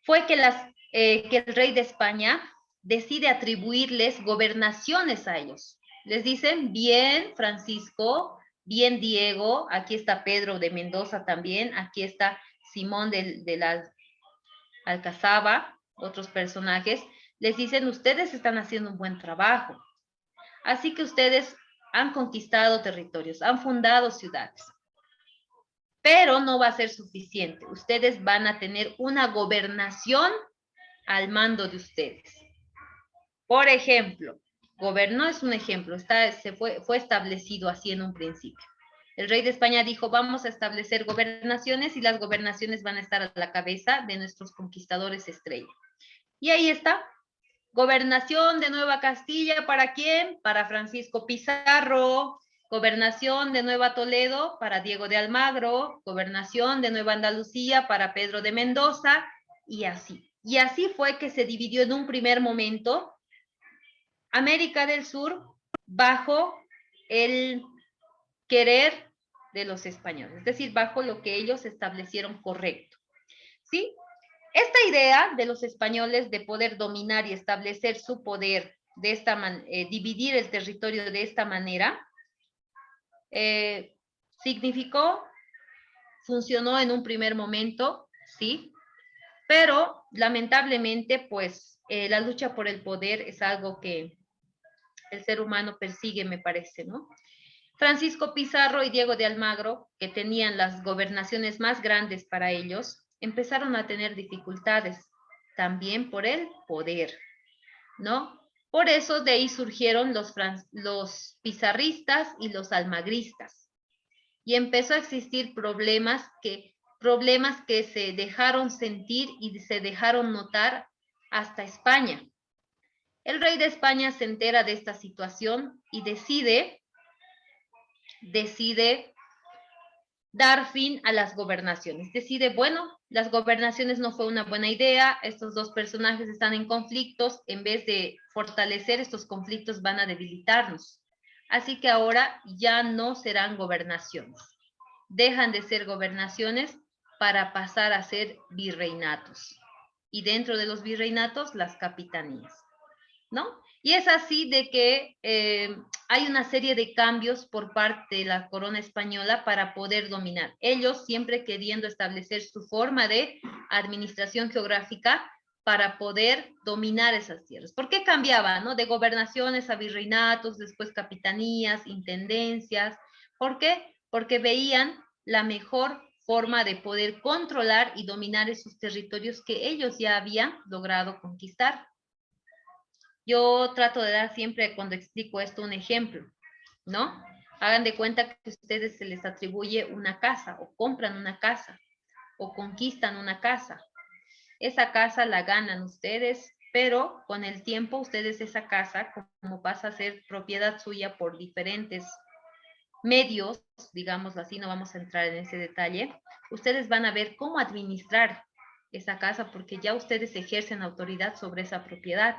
fue que el rey de España decide atribuirles gobernaciones a ellos. Les dicen, bien Francisco, bien Diego, aquí está Pedro de Mendoza también, aquí está Simón de la Alcazaba, otros personajes, les dicen, ustedes están haciendo un buen trabajo. Así que ustedes han conquistado territorios, han fundado ciudades. Pero no va a ser suficiente. Ustedes van a tener una gobernación al mando de ustedes. Por ejemplo, gobernó es un ejemplo, fue establecido así en un principio. El rey de España dijo, vamos a establecer gobernaciones y las gobernaciones van a estar a la cabeza de nuestros conquistadores estrella. Y ahí está, gobernación de Nueva Castilla, ¿para quién? Para Francisco Pizarro. Gobernación de Nueva Toledo para Diego de Almagro. Gobernación de Nueva Andalucía para Pedro de Mendoza. Y así. Y así fue que se dividió en un primer momento América del Sur bajo el querer de los españoles, es decir, bajo lo que ellos establecieron correcto. ¿Sí? Esta idea de los españoles de poder dominar y establecer su poder, dividir el territorio de esta manera, funcionó en un primer momento, sí, pero lamentablemente, pues, la lucha por el poder es algo que el ser humano persigue, me parece, ¿no? Francisco Pizarro y Diego de Almagro, que tenían las gobernaciones más grandes para ellos, empezaron a tener dificultades también por el poder, ¿no? Por eso de ahí surgieron los pizarristas y los almagristas. Y empezó a existir problemas que se dejaron sentir y se dejaron notar hasta España. El rey de España se entera de esta situación y decide dar fin a las gobernaciones. Decide, bueno, las gobernaciones no fue una buena idea, estos dos personajes están en conflictos, en vez de fortalecer estos conflictos van a debilitarnos. Así que ahora ya no serán gobernaciones. Dejan de ser gobernaciones para pasar a ser virreinatos. Y dentro de los virreinatos, las capitanías, ¿no? Y es así de que hay una serie de cambios por parte de la corona española para poder dominar. Ellos siempre queriendo establecer su forma de administración geográfica para poder dominar esas tierras. ¿Por qué cambiaban, no? De gobernaciones a virreinatos, después capitanías, intendencias. ¿Por qué? Porque veían la mejor forma de poder controlar y dominar esos territorios que ellos ya habían logrado conquistar. Yo trato de dar siempre cuando explico esto un ejemplo, ¿no? Hagan de cuenta que a ustedes se les atribuye una casa o compran una casa o conquistan una casa. Esa casa la ganan ustedes, pero con el tiempo ustedes esa casa, como pasa a ser propiedad suya por diferentes medios, digámoslo así, no vamos a entrar en ese detalle, ustedes van a ver cómo administrar esa casa porque ya ustedes ejercen autoridad sobre esa propiedad.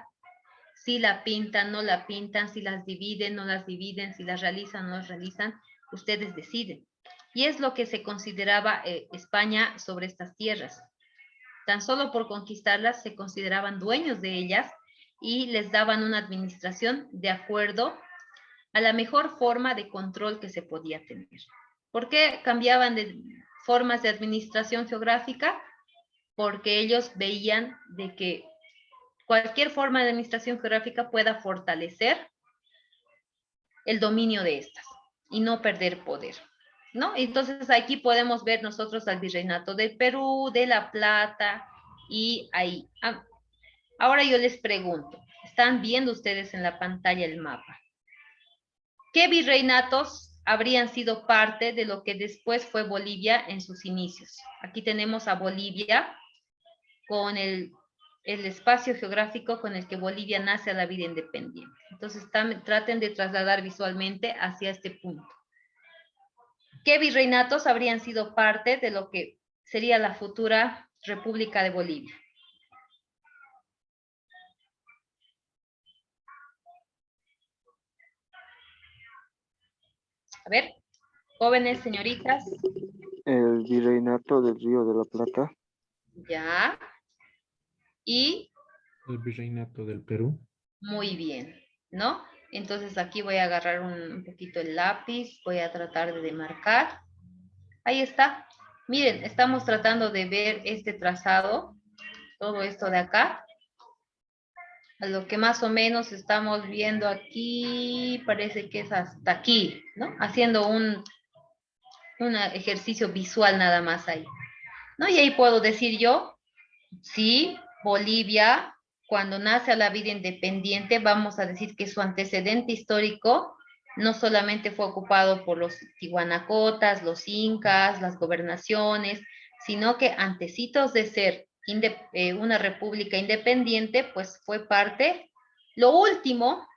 Si la pintan, no la pintan, si las dividen, no las dividen, si las realizan, no las realizan, ustedes deciden. Y es lo que se consideraba España sobre estas tierras. Tan solo por conquistarlas se consideraban dueños de ellas y les daban una administración de acuerdo a la mejor forma de control que se podía tener. ¿Por qué cambiaban de formas de administración geográfica? Porque ellos veían de que cualquier forma de administración geográfica pueda fortalecer el dominio de estas y no perder poder, ¿no? Entonces aquí podemos ver nosotros al Virreinato del Perú, de La Plata, y ahí. Ahora yo les pregunto, están viendo ustedes en la pantalla el mapa. ¿Qué virreinatos habrían sido parte de lo que después fue Bolivia en sus inicios? Aquí tenemos a Bolivia con el espacio geográfico con el que Bolivia nace a la vida independiente. Entonces traten de trasladar visualmente hacia este punto. ¿Qué virreinatos habrían sido parte de lo que sería la futura República de Bolivia? A ver, jóvenes, señoritas. El virreinato del Río de la Plata. Ya. Y El virreinato del Perú. muy bien, ¿no? Entonces aquí voy a agarrar un poquito el lápiz, voy a tratar de demarcar. Ahí está. Miren, estamos tratando de ver este trazado, todo esto de acá. A lo que más o menos estamos viendo aquí, parece que es hasta aquí, ¿no? Haciendo un ejercicio visual nada más ahí, ¿no? Y ahí puedo decir yo, sí, Bolivia, cuando nace a la vida independiente, vamos a decir que su antecedente histórico no solamente fue ocupado por los tihuanacotas, los incas, las gobernaciones, sino que antecitos de ser una república independiente, pues fue parte, lo último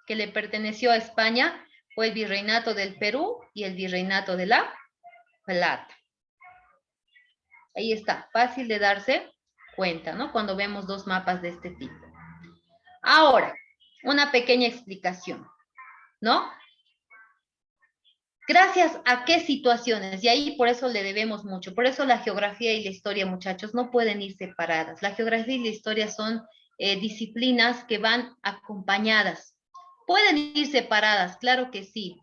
que le perteneció a España fue el virreinato del Perú y el virreinato de la Plata. Ahí está, fácil de darse cuenta, ¿no? Cuando vemos dos mapas de este tipo. Ahora, una pequeña explicación, ¿no? Gracias a qué situaciones, y ahí por eso le debemos mucho, por eso la geografía y la historia, muchachos, no pueden ir separadas. La geografía y la historia son disciplinas que van acompañadas. Pueden ir separadas, claro que sí,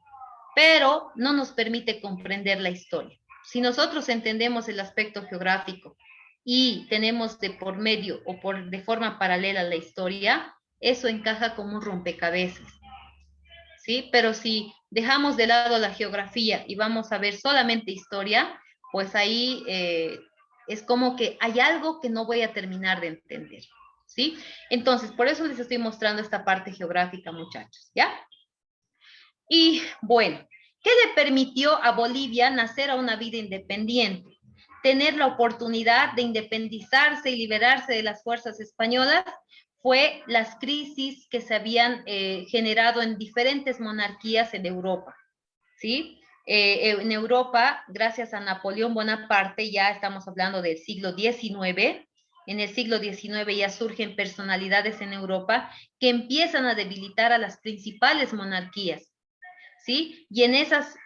pero no nos permite comprender la historia. Si nosotros entendemos el aspecto geográfico y tenemos de por medio o de forma paralela la historia, eso encaja como un rompecabezas, ¿sí? Pero si dejamos de lado la geografía y vamos a ver solamente historia, pues ahí es como que hay algo que no voy a terminar de entender, ¿sí? Entonces, por eso les estoy mostrando esta parte geográfica, muchachos, ¿ya? Y bueno, ¿qué le permitió a Bolivia nacer a una vida independiente? Tener la oportunidad de independizarse y liberarse de las fuerzas españolas fue las crisis que se habían generado en diferentes monarquías en Europa, ¿sí? En Europa, gracias a Napoleón Bonaparte, ya estamos hablando del siglo XIX, en el siglo XIX ya surgen personalidades en Europa que empiezan a debilitar a las principales monarquías, ¿sí? Y en esas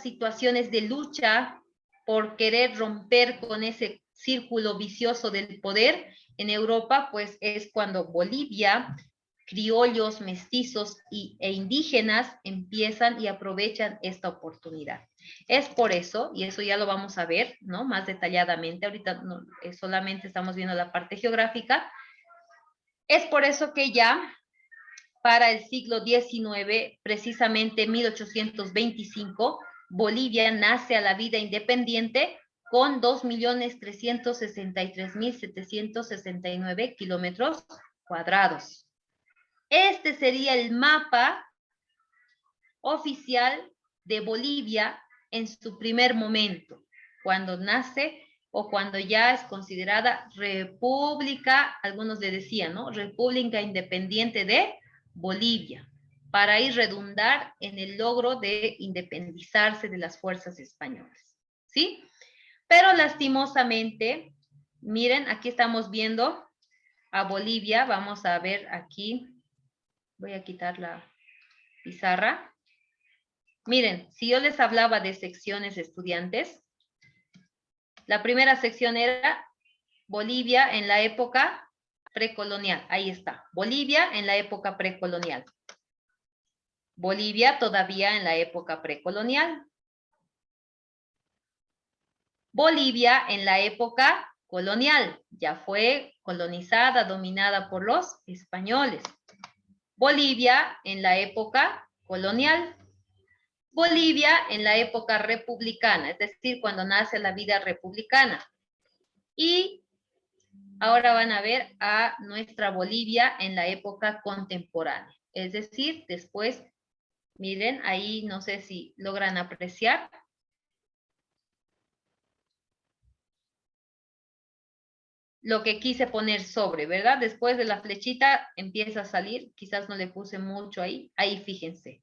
situaciones de lucha por querer romper con ese círculo vicioso del poder en Europa, pues es cuando Bolivia, criollos, mestizos e indígenas empiezan y aprovechan esta oportunidad. Es por eso, y eso ya lo vamos a ver, ¿no? Más detalladamente, ahorita no, solamente estamos viendo la parte geográfica, es por eso que ya para el siglo XIX, precisamente 1825, Bolivia nace a la vida independiente con 2.363.769 kilómetros cuadrados. Este sería el mapa oficial de Bolivia en su primer momento, cuando nace o cuando ya es considerada república, algunos le decían, ¿no? República Independiente de Bolivia, para ir redundar en el logro de independizarse de las fuerzas españolas, ¿sí? Pero lastimosamente, miren, aquí estamos viendo a Bolivia, vamos a ver aquí, voy a quitar la pizarra. Miren, si yo les hablaba de secciones estudiantes, la primera sección era Bolivia en la época precolonial. Ahí está, Bolivia en la época precolonial. Bolivia todavía en la época precolonial. Bolivia en la época colonial, ya fue colonizada, dominada por los españoles. Bolivia en la época colonial. Bolivia en la época republicana, es decir, cuando nace la vida republicana. Y ahora van a ver a nuestra Bolivia en la época contemporánea, es decir, después, miren, ahí no sé si logran apreciar. Lo que quise poner sobre, ¿verdad? Después de la flechita empieza a salir, quizás no le puse mucho ahí, ahí fíjense.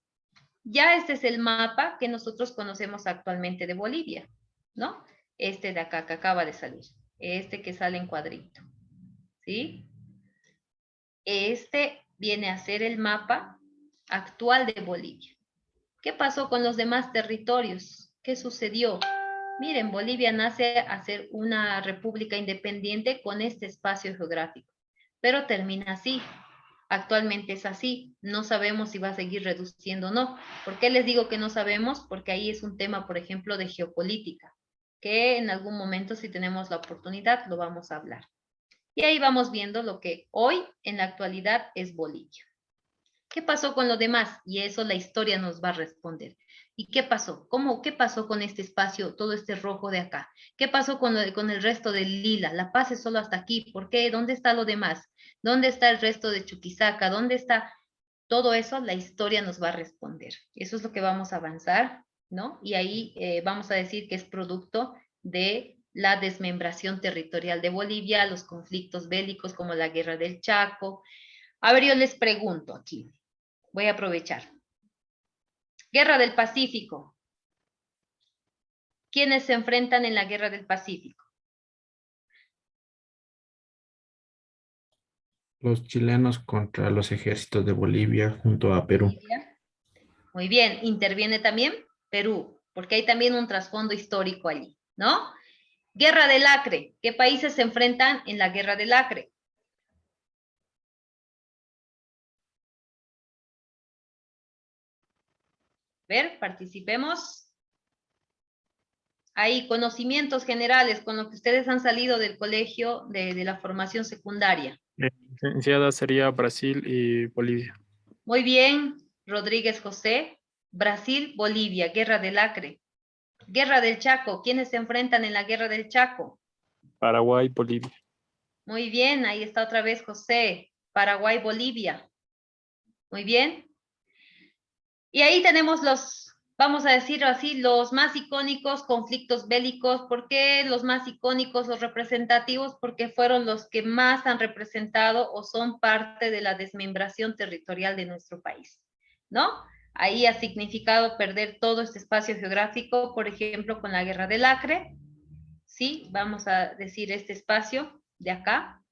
Ya este es el mapa que nosotros conocemos actualmente de Bolivia, ¿no? Este de acá que acaba de salir, este que sale en cuadrito, ¿sí? Este viene a ser el mapa actual de Bolivia. ¿Qué pasó con los demás territorios? ¿Qué sucedió? Miren, Bolivia nace a ser una república independiente con este espacio geográfico, pero termina así. Actualmente es así. No sabemos si va a seguir reduciendo o no. ¿Por qué les digo que no sabemos? Porque ahí es un tema, por ejemplo, de geopolítica, que en algún momento, si tenemos la oportunidad, lo vamos a hablar. Y ahí vamos viendo lo que hoy, en la actualidad, es Bolivia. ¿Qué pasó con lo demás? Y eso la historia nos va a responder. ¿Y qué pasó? ¿Qué pasó con este espacio, todo este rojo de acá? ¿Qué pasó con el resto del lila? La Paz es solo hasta aquí. ¿Por qué? ¿Dónde está lo demás? ¿Dónde está el resto de Chuquisaca? ¿Dónde está todo eso? La historia nos va a responder. Eso es lo que vamos a avanzar, ¿no? Y ahí vamos a decir que es producto de la desmembración territorial de Bolivia, los conflictos bélicos como la Guerra del Chaco. A ver, yo les pregunto aquí. Voy a aprovechar. Guerra del Pacífico. ¿Quiénes se enfrentan en la Guerra del Pacífico? Los chilenos contra los ejércitos de Bolivia junto a Perú. Bolivia. Muy bien, interviene también Perú, porque hay también un trasfondo histórico allí, ¿no? Guerra del Acre. ¿Qué países se enfrentan en la Guerra del Acre? Ver, participemos. Hay conocimientos generales con lo que ustedes han salido del colegio de la formación secundaria. Licenciada, sería Brasil y Bolivia. Muy bien, Rodríguez José. Brasil, Bolivia, Guerra del Acre. Guerra del Chaco. ¿Quiénes se enfrentan en la Guerra del Chaco? Paraguay, Bolivia. Muy bien, ahí está otra vez José. Paraguay, Bolivia. Muy bien. Y ahí tenemos vamos a decirlo así, los más icónicos conflictos bélicos. ¿Por qué los más icónicos o representativos? Porque fueron los que más han representado o son parte de la desmembración territorial de nuestro país, ¿no? Ahí ha significado perder todo este espacio geográfico, por ejemplo, con la Guerra del Acre, ¿sí? Vamos a decir este espacio de acá.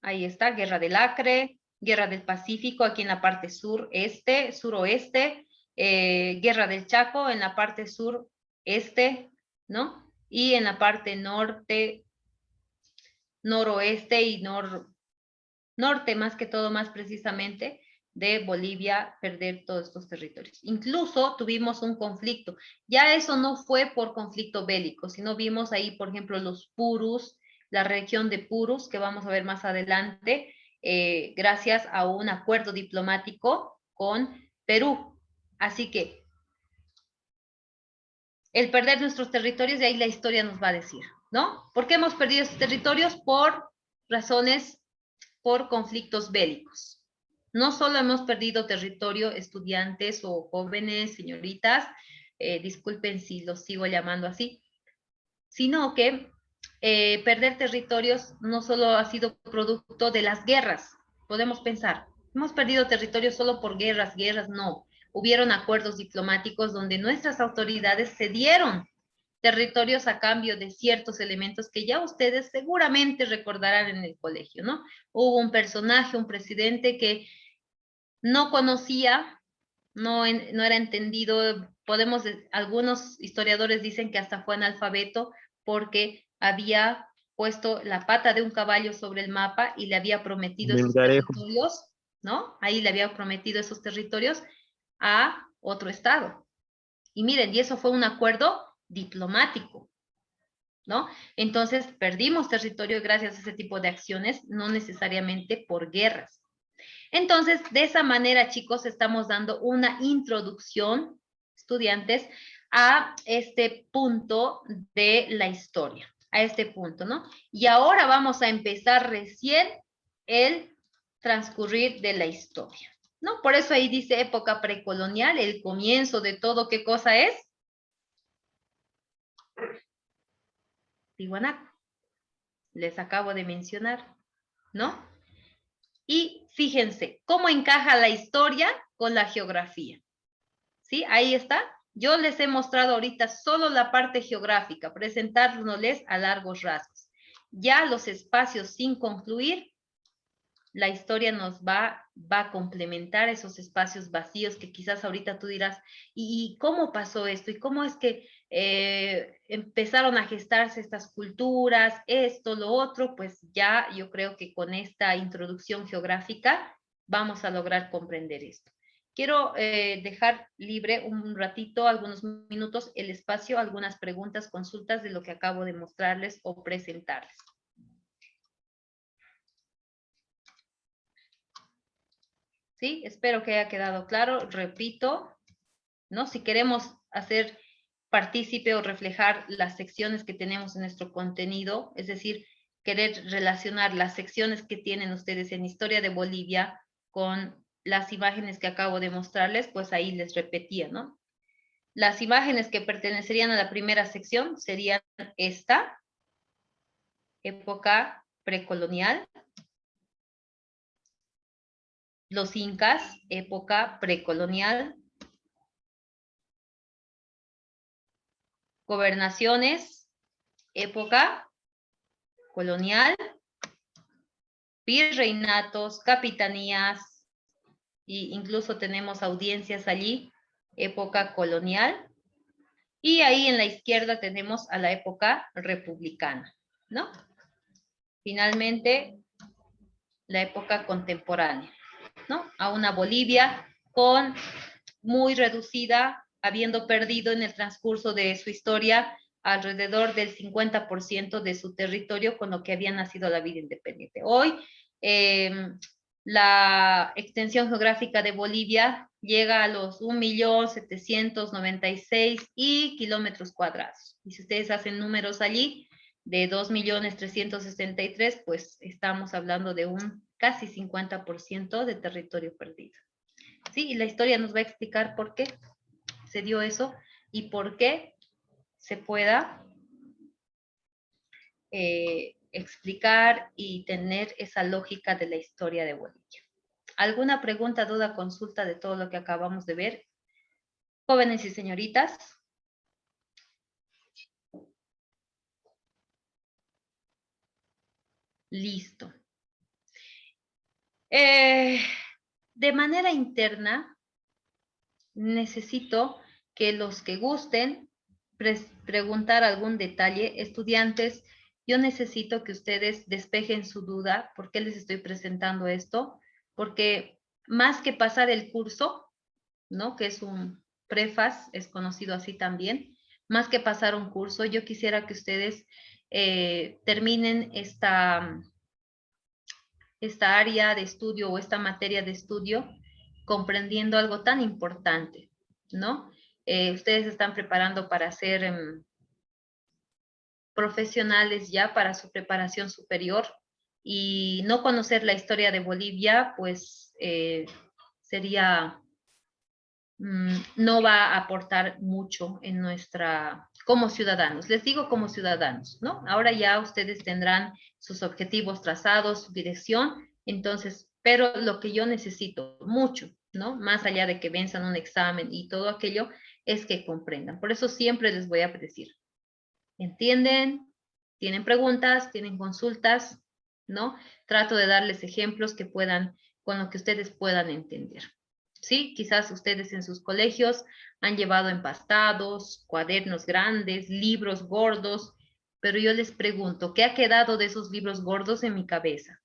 Ahí está, Guerra del Acre, Guerra del Pacífico, aquí en la parte sureste, suroeste, Guerra del Chaco en la parte sureste, ¿no? Y en la parte norte, noroeste y norte, más que todo, más precisamente, de Bolivia, perder todos estos territorios. Incluso tuvimos un conflicto. Ya eso no fue por conflicto bélico, sino vimos ahí, por ejemplo, los Purus, la región de Purus, que vamos a ver más adelante, gracias a un acuerdo diplomático con Perú. Así que el perder nuestros territorios, de ahí la historia nos va a decir, ¿no? ¿Por qué hemos perdido estos territorios? Por razones, por conflictos bélicos. No solo hemos perdido territorio, estudiantes o jóvenes, señoritas, disculpen si los sigo llamando así, sino que perder territorios no solo ha sido producto de las guerras. Podemos pensar, hemos perdido territorios solo por guerras, no. Hubieron acuerdos diplomáticos donde nuestras autoridades cedieron territorios a cambio de ciertos elementos que ya ustedes seguramente recordarán en el colegio, ¿no? Hubo un personaje, un presidente que no conocía, no era entendido, algunos historiadores dicen que hasta fue analfabeto porque había puesto la pata de un caballo sobre el mapa y le había prometido esos Melgarejo. territorios, ¿no? Ahí le había prometido esos territorios a otro estado. Y miren, y eso fue un acuerdo diplomático, ¿no? Entonces, perdimos territorio gracias a ese tipo de acciones, no necesariamente por guerras. Entonces, de esa manera, chicos, estamos dando una introducción, estudiantes, a este punto de la historia, a este punto, ¿no? Y ahora vamos a empezar recién el transcurrir de la historia, ¿no? Por eso ahí dice época precolonial, el comienzo de todo, ¿qué cosa es? Tiwanaku. Les acabo de mencionar, ¿no? Y fíjense, ¿cómo encaja la historia con la geografía? ¿Sí? Ahí está. Yo les he mostrado ahorita solo la parte geográfica, presentándoles a largos rasgos. Ya los espacios sin concluir, la historia nos va a complementar esos espacios vacíos que quizás ahorita tú dirás, ¿y cómo pasó esto? ¿Y cómo es que empezaron a gestarse estas culturas, esto, lo otro? Pues ya yo creo que con esta introducción geográfica vamos a lograr comprender esto. Quiero dejar libre un ratito, algunos minutos, el espacio, algunas preguntas, consultas de lo que acabo de mostrarles o presentarles. ¿Sí? Espero que haya quedado claro. Repito, ¿no? Si queremos hacer partícipe o reflejar las secciones que tenemos en nuestro contenido, es decir, querer relacionar las secciones que tienen ustedes en Historia de Bolivia con las imágenes que acabo de mostrarles, pues ahí les repetía, ¿no? Las imágenes que pertenecerían a la primera sección serían esta, época precolonial, los incas, época precolonial, gobernaciones, época colonial, virreinatos, capitanías, e incluso tenemos audiencias allí, época colonial, y ahí en la izquierda tenemos a la época republicana, ¿no? Finalmente, la época contemporánea, ¿no? A una Bolivia con muy reducida, habiendo perdido en el transcurso de su historia alrededor del 50% de su territorio con lo que había nacido la vida independiente. Hoy, la extensión geográfica de Bolivia llega a los 1.796.000 kilómetros cuadrados. Y si ustedes hacen números allí, de 2.363.000, pues estamos hablando de un casi 50% de territorio perdido. Sí, y la historia nos va a explicar por qué se dio eso y por qué se pueda explicar y tener esa lógica de la historia de Bolivia. ¿Alguna pregunta, duda, consulta de todo lo que acabamos de ver? Jóvenes y señoritas. Listo. De manera interna, necesito que los que gusten preguntar algún detalle. Estudiantes, yo necesito que ustedes despejen su duda. ¿Por qué les estoy presentando esto? Porque más que pasar el curso, ¿no? Que es un prefaz, es conocido así también. Más que pasar un curso, yo quisiera que ustedes terminen esta área de estudio o esta materia de estudio comprendiendo algo tan importante, ¿no? Ustedes están preparando para ser profesionales ya para su preparación superior y no conocer la historia de Bolivia, pues sería, no va a aportar mucho en como ciudadanos. Les digo como ciudadanos, ¿no? Ahora ya ustedes tendrán sus objetivos trazados, su dirección, entonces, pero lo que yo necesito mucho, ¿no? Más allá de que venzan un examen y todo aquello, es que comprendan. Por eso siempre les voy a decir, ¿entienden? ¿Tienen preguntas? ¿Tienen consultas? ¿No? Trato de darles ejemplos que puedan, con lo que ustedes puedan entender. ¿Sí? Quizás ustedes en sus colegios han llevado empastados, cuadernos grandes, libros gordos, pero yo les pregunto, ¿qué ha quedado de esos libros gordos en mi cabeza?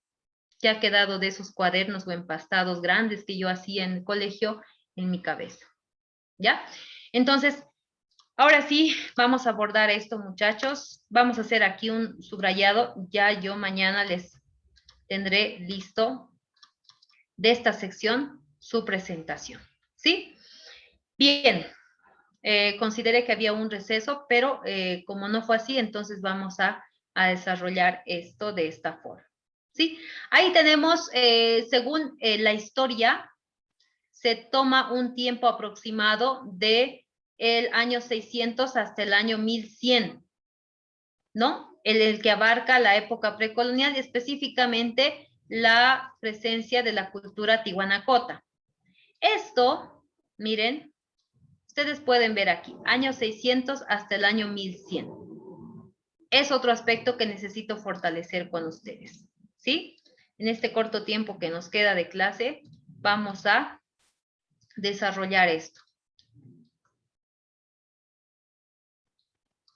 ¿Qué ha quedado de esos cuadernos o empastados grandes que yo hacía en el colegio en mi cabeza? ¿Ya? Entonces, Ahora sí, vamos a abordar esto, muchachos. Vamos a hacer aquí un subrayado. Ya yo mañana les tendré listo de esta sección su presentación. ¿Sí? Bien. Consideré que había un receso, pero como no fue así, entonces vamos a desarrollar esto de esta forma. ¿Sí? Ahí tenemos, según la historia, se toma un tiempo aproximado de el año 600 hasta el año 1100, ¿no? El que abarca la época precolonial y específicamente la presencia de la cultura tihuanacota. Esto, miren, ustedes pueden ver aquí, año 600 hasta el año 1100. Es otro aspecto que necesito fortalecer con ustedes, ¿sí? En este corto tiempo que nos queda de clase, vamos a desarrollar esto.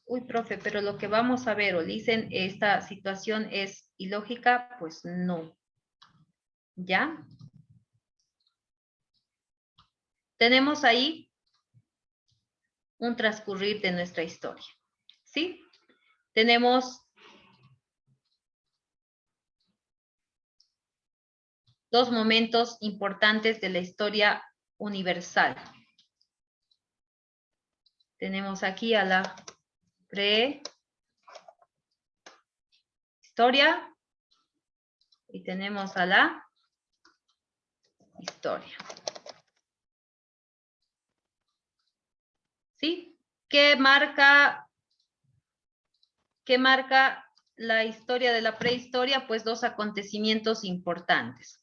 Uy, profe, pero lo que vamos a ver, o dicen, esta situación es ilógica, pues no. ¿Ya? Tenemos ahí un transcurrir de nuestra historia, ¿sí? Tenemos dos momentos importantes de la historia universal. Tenemos aquí a la prehistoria y tenemos a la historia. ¿Sí? ¿Qué marca la historia de la prehistoria? Pues dos acontecimientos importantes.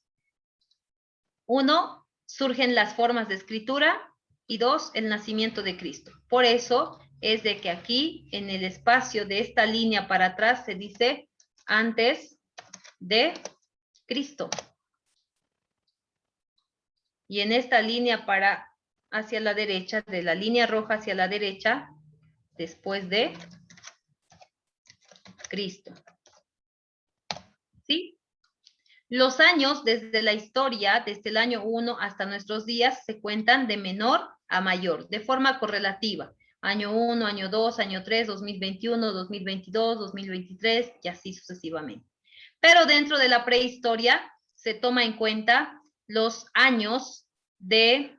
Uno, surgen las formas de escritura, y dos, el nacimiento de Cristo. Por eso es de que aquí, en el espacio de esta línea para atrás, se dice antes de Cristo. Y en esta línea hacia la derecha, de la línea roja hacia la derecha, después de Cristo. ¿Sí? Los años desde la historia, desde el año 1 hasta nuestros días, se cuentan de menor a mayor, de forma correlativa. Año 1, año 2, año 3, 2021, 2022, 2023 y así sucesivamente. Pero dentro de la prehistoria se toma en cuenta los años de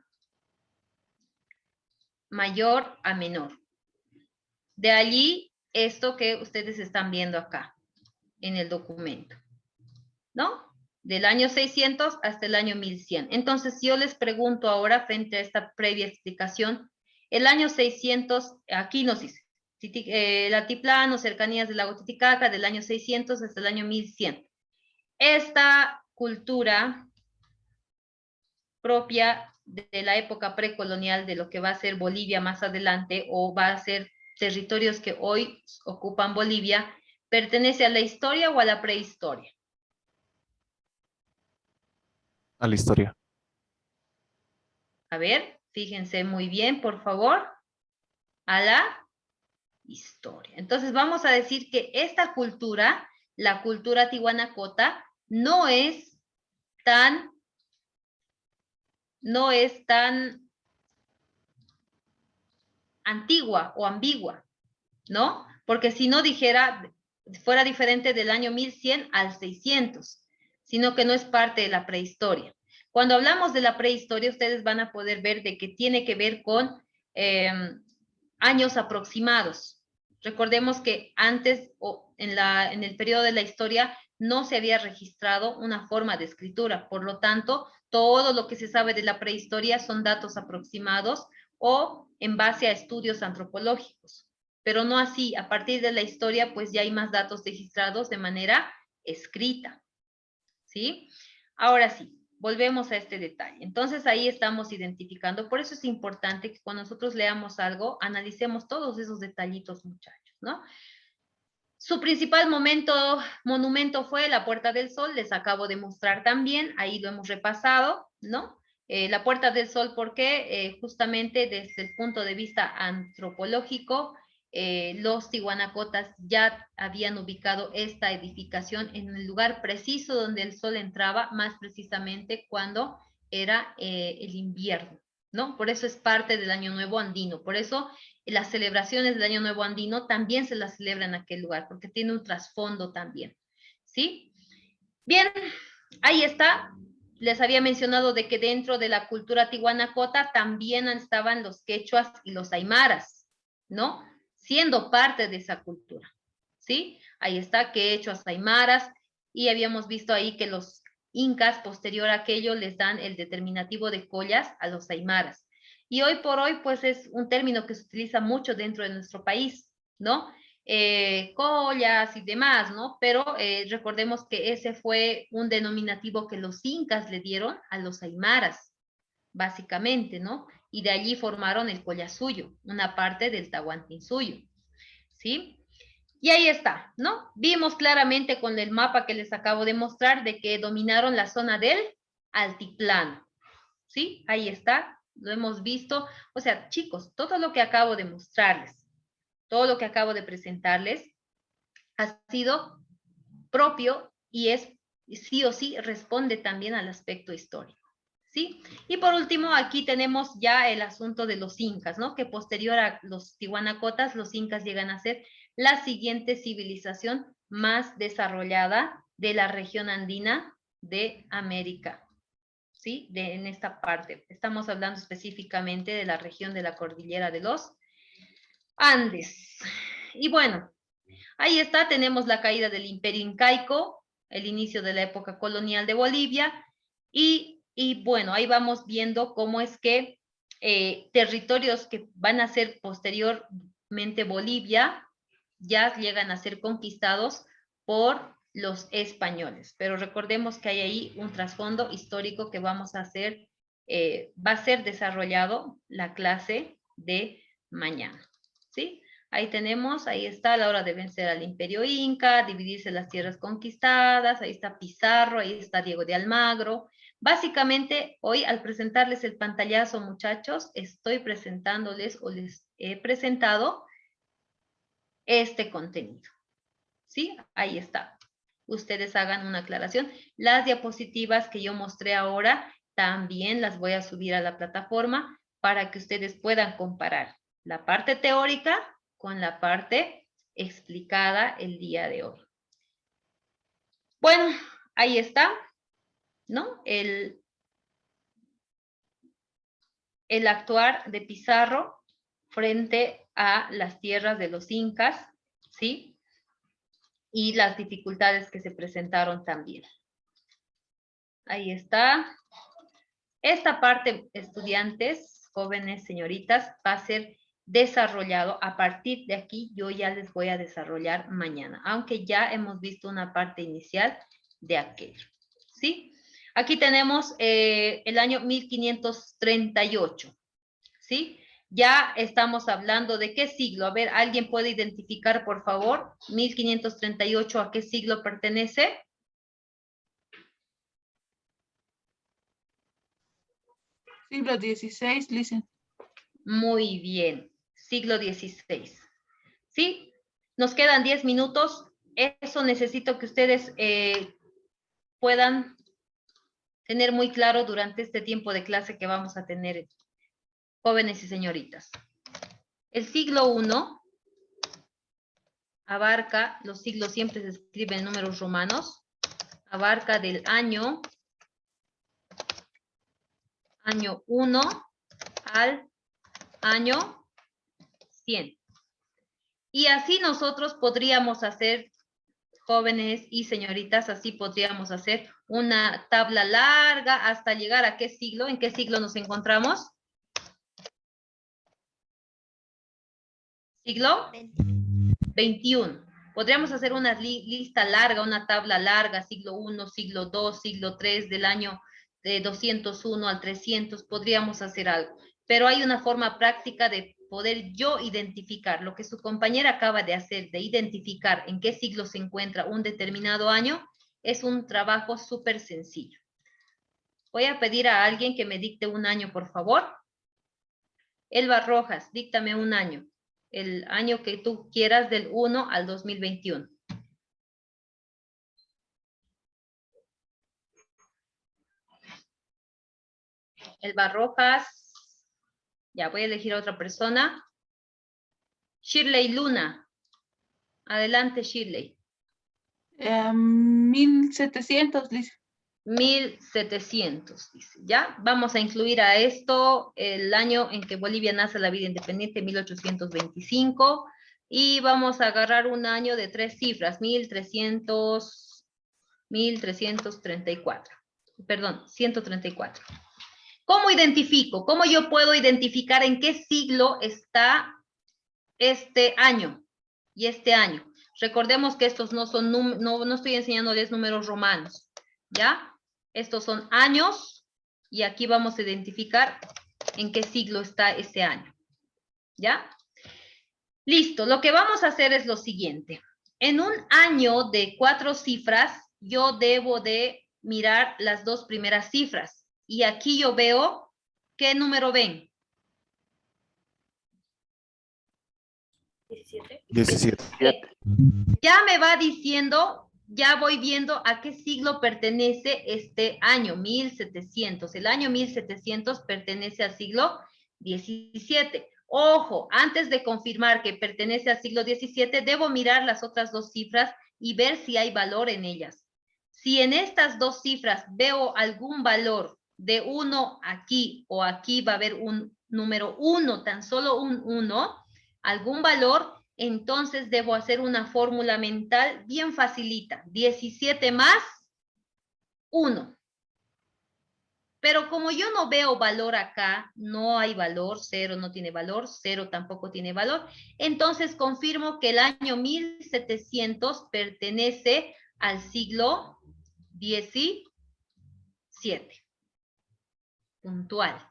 mayor a menor. De allí esto que ustedes están viendo acá en el documento, ¿no? Del año 600 hasta el año 1100. Entonces, si yo les pregunto ahora, frente a esta previa explicación, el año 600, aquí nos dice, el altiplano, cercanías del lago Titicaca, del año 600 hasta el año 1100. Esta cultura propia de la época precolonial, de lo que va a ser Bolivia más adelante, o va a ser territorios que hoy ocupan Bolivia, ¿pertenece a la historia o a la prehistoria? A la historia. A ver, fíjense muy bien, por favor. A la historia. Entonces vamos a decir que esta cultura, la cultura tihuanacota, no es tan antigua o ambigua, ¿no? Porque si no fuera diferente del año 1100 al 600, sino que no es parte de la prehistoria. Cuando hablamos de la prehistoria, ustedes van a poder ver de que tiene que ver con años aproximados. Recordemos que antes, o en el periodo de la historia, no se había registrado una forma de escritura. Por lo tanto, todo lo que se sabe de la prehistoria son datos aproximados o en base a estudios antropológicos. Pero no así, a partir de la historia, pues ya hay más datos registrados de manera escrita. ¿Sí? Ahora sí, volvemos a este detalle. Entonces ahí estamos identificando. Por eso es importante que cuando nosotros leamos analicemos todos esos detallitos, muchachos, ¿no? Su principal monumento fue la Puerta del Sol, les acabo de mostrar también, ahí lo hemos repasado, ¿no? La Puerta del Sol, ¿por qué? Justamente desde el punto de vista antropológico, los tihuanacotas ya habían ubicado esta edificación en el lugar preciso donde el sol entraba, más precisamente cuando era el invierno, ¿no? Por eso es parte del Año Nuevo andino, por eso las celebraciones del Año Nuevo Andino también se las celebra en aquel lugar, porque tiene un trasfondo también, ¿sí? Bien, ahí está. Les había mencionado de que dentro de la cultura tihuanacota también estaban los quechuas y los aymaras, ¿no? Siendo parte de esa cultura, ¿sí? Ahí está, quechuas, aymaras, y habíamos visto ahí que los incas, posterior a aquello, les dan el determinativo de collas a los aymaras. Y hoy por hoy, pues es un término que se utiliza mucho dentro de nuestro país, ¿no? Collas y demás, ¿no? Pero recordemos que ese fue un denominativo que los incas le dieron a los aymaras, básicamente, ¿no? Y de allí formaron el collasuyo, una parte del tahuantinsuyo, ¿sí? Y ahí está, ¿no? Vimos claramente con el mapa que les acabo de mostrar de que dominaron la zona del altiplano, ¿sí? Ahí está, lo hemos visto. O sea, chicos, todo lo que acabo de mostrarles, todo lo que acabo de presentarles ha sido propio y es sí o sí responde también al aspecto histórico, ¿sí? Y por último, aquí tenemos ya el asunto de los incas, ¿no? Que posterior a los tihuanacotas, los incas llegan a ser la siguiente civilización más desarrollada de la región andina de América, ¿sí? En esta parte. Estamos hablando específicamente de la región de la cordillera de los Andes. Y bueno, ahí está, tenemos la caída del Imperio Incaico, el inicio de la época colonial de Bolivia, y bueno, ahí vamos viendo cómo es que territorios que van a ser posteriormente Bolivia ya llegan a ser conquistados por los españoles. Pero recordemos que hay ahí un trasfondo histórico que vamos a hacer, va a ser desarrollado la clase de mañana, ¿sí? Ahí tenemos, ahí está la hora de vencer al Imperio Inca, dividirse las tierras conquistadas, ahí está Pizarro, ahí está Diego de Almagro. Básicamente, hoy al presentarles el pantallazo, muchachos, estoy presentándoles o les he presentado este contenido, ¿sí? Ahí está. Ustedes hagan una aclaración. Las diapositivas que yo mostré ahora también las voy a subir a la plataforma para que ustedes puedan comparar la parte teórica con la parte explicada el día de hoy. Bueno, ahí está, ¿no? El actuar de Pizarro frente a las tierras de los incas, ¿sí? Y las dificultades que se presentaron también. Ahí está. Esta parte, estudiantes, jóvenes, señoritas, va a ser desarrollado. A partir de aquí, yo ya les voy a desarrollar mañana, aunque ya hemos visto una parte inicial de aquello, ¿sí? Aquí tenemos el año 1538, ¿sí? Ya estamos hablando de qué siglo. A ver, ¿alguien puede identificar, por favor, 1538 a qué siglo pertenece? Siglo XVI, listen. Muy bien, siglo XVI. ¿Sí? Nos quedan 10 minutos. Eso necesito que ustedes puedan tener muy claro durante este tiempo de clase que vamos a tener, jóvenes y señoritas. El siglo I abarca, los siglos siempre se escriben en números romanos, abarca del año 1 al año 100. Y así nosotros podríamos hacer, jóvenes y señoritas, así podríamos hacer una tabla larga hasta llegar a qué siglo, ¿en qué siglo nos encontramos? ¿Siglo? 21. Podríamos hacer una lista larga, una tabla larga, siglo I, siglo II, siglo III, del año de 201 al 300, podríamos hacer algo. Pero hay una forma práctica de poder yo identificar lo que su compañera acaba de hacer, de identificar en qué siglo se encuentra un determinado año, es un trabajo súper sencillo. Voy a pedir a alguien que me dicte un año, por favor. Elba Rojas, díctame un año. El año que tú quieras del 1 al 2021. Elba Rojas. Ya voy a elegir a otra persona. Shirley Luna. Adelante, Shirley. 1700, dice. 1700, dice. ¿Ya? Vamos a incluir a esto el año en que Bolivia nace la vida independiente, 1825. Y vamos a agarrar un año de 3 cifras, 1334. Perdón, 134. ¿Cómo identifico? ¿Cómo yo puedo identificar en qué siglo está este año y este año? Recordemos que estos no son, no estoy enseñándoles números romanos, ¿ya? Estos son años y aquí vamos a identificar en qué siglo está este año, ¿ya? Listo, lo que vamos a hacer es lo siguiente. En un año de 4 cifras, yo debo de mirar las 2 primeras cifras. Y aquí yo veo, ¿qué número ven? 17. Ya me va diciendo, ya voy viendo a qué siglo pertenece este año, 1700. El año 1700 pertenece al siglo XVII. Ojo, antes de confirmar que pertenece al siglo XVII, debo mirar las otras 2 cifras y ver si hay valor en ellas. Si en estas 2 cifras veo algún valor de 1 aquí o aquí va a haber un número 1, tan solo un 1, algún valor, entonces debo hacer una fórmula mental bien facilita. 17 más 1. Pero como yo no veo valor acá, no hay valor, 0 no tiene valor, 0 tampoco tiene valor, entonces confirmo que el año 1700 pertenece al siglo XVII. Puntual.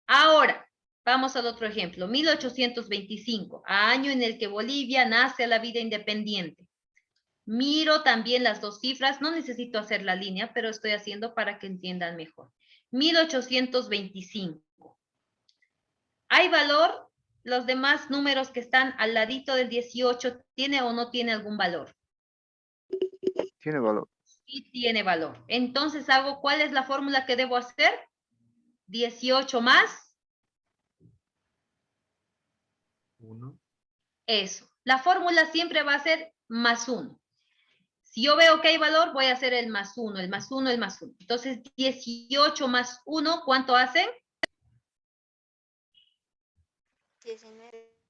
Ahora, vamos al otro ejemplo. 1825, año en el que Bolivia nace a la vida independiente. Miro también las 2 cifras, no necesito hacer la línea, pero estoy haciendo para que entiendan mejor. 1825. ¿Hay valor? Los demás números que están al ladito del 18, ¿tiene o no tiene algún valor? Tiene valor. Sí tiene valor. Entonces hago, ¿cuál es la fórmula que debo hacer? 18 más 1. eso. La fórmula siempre va a ser más 1. Si yo veo que hay valor, voy a hacer el más 1, el más 1, el más 1. Entonces, 18 más 1, ¿cuánto hacen?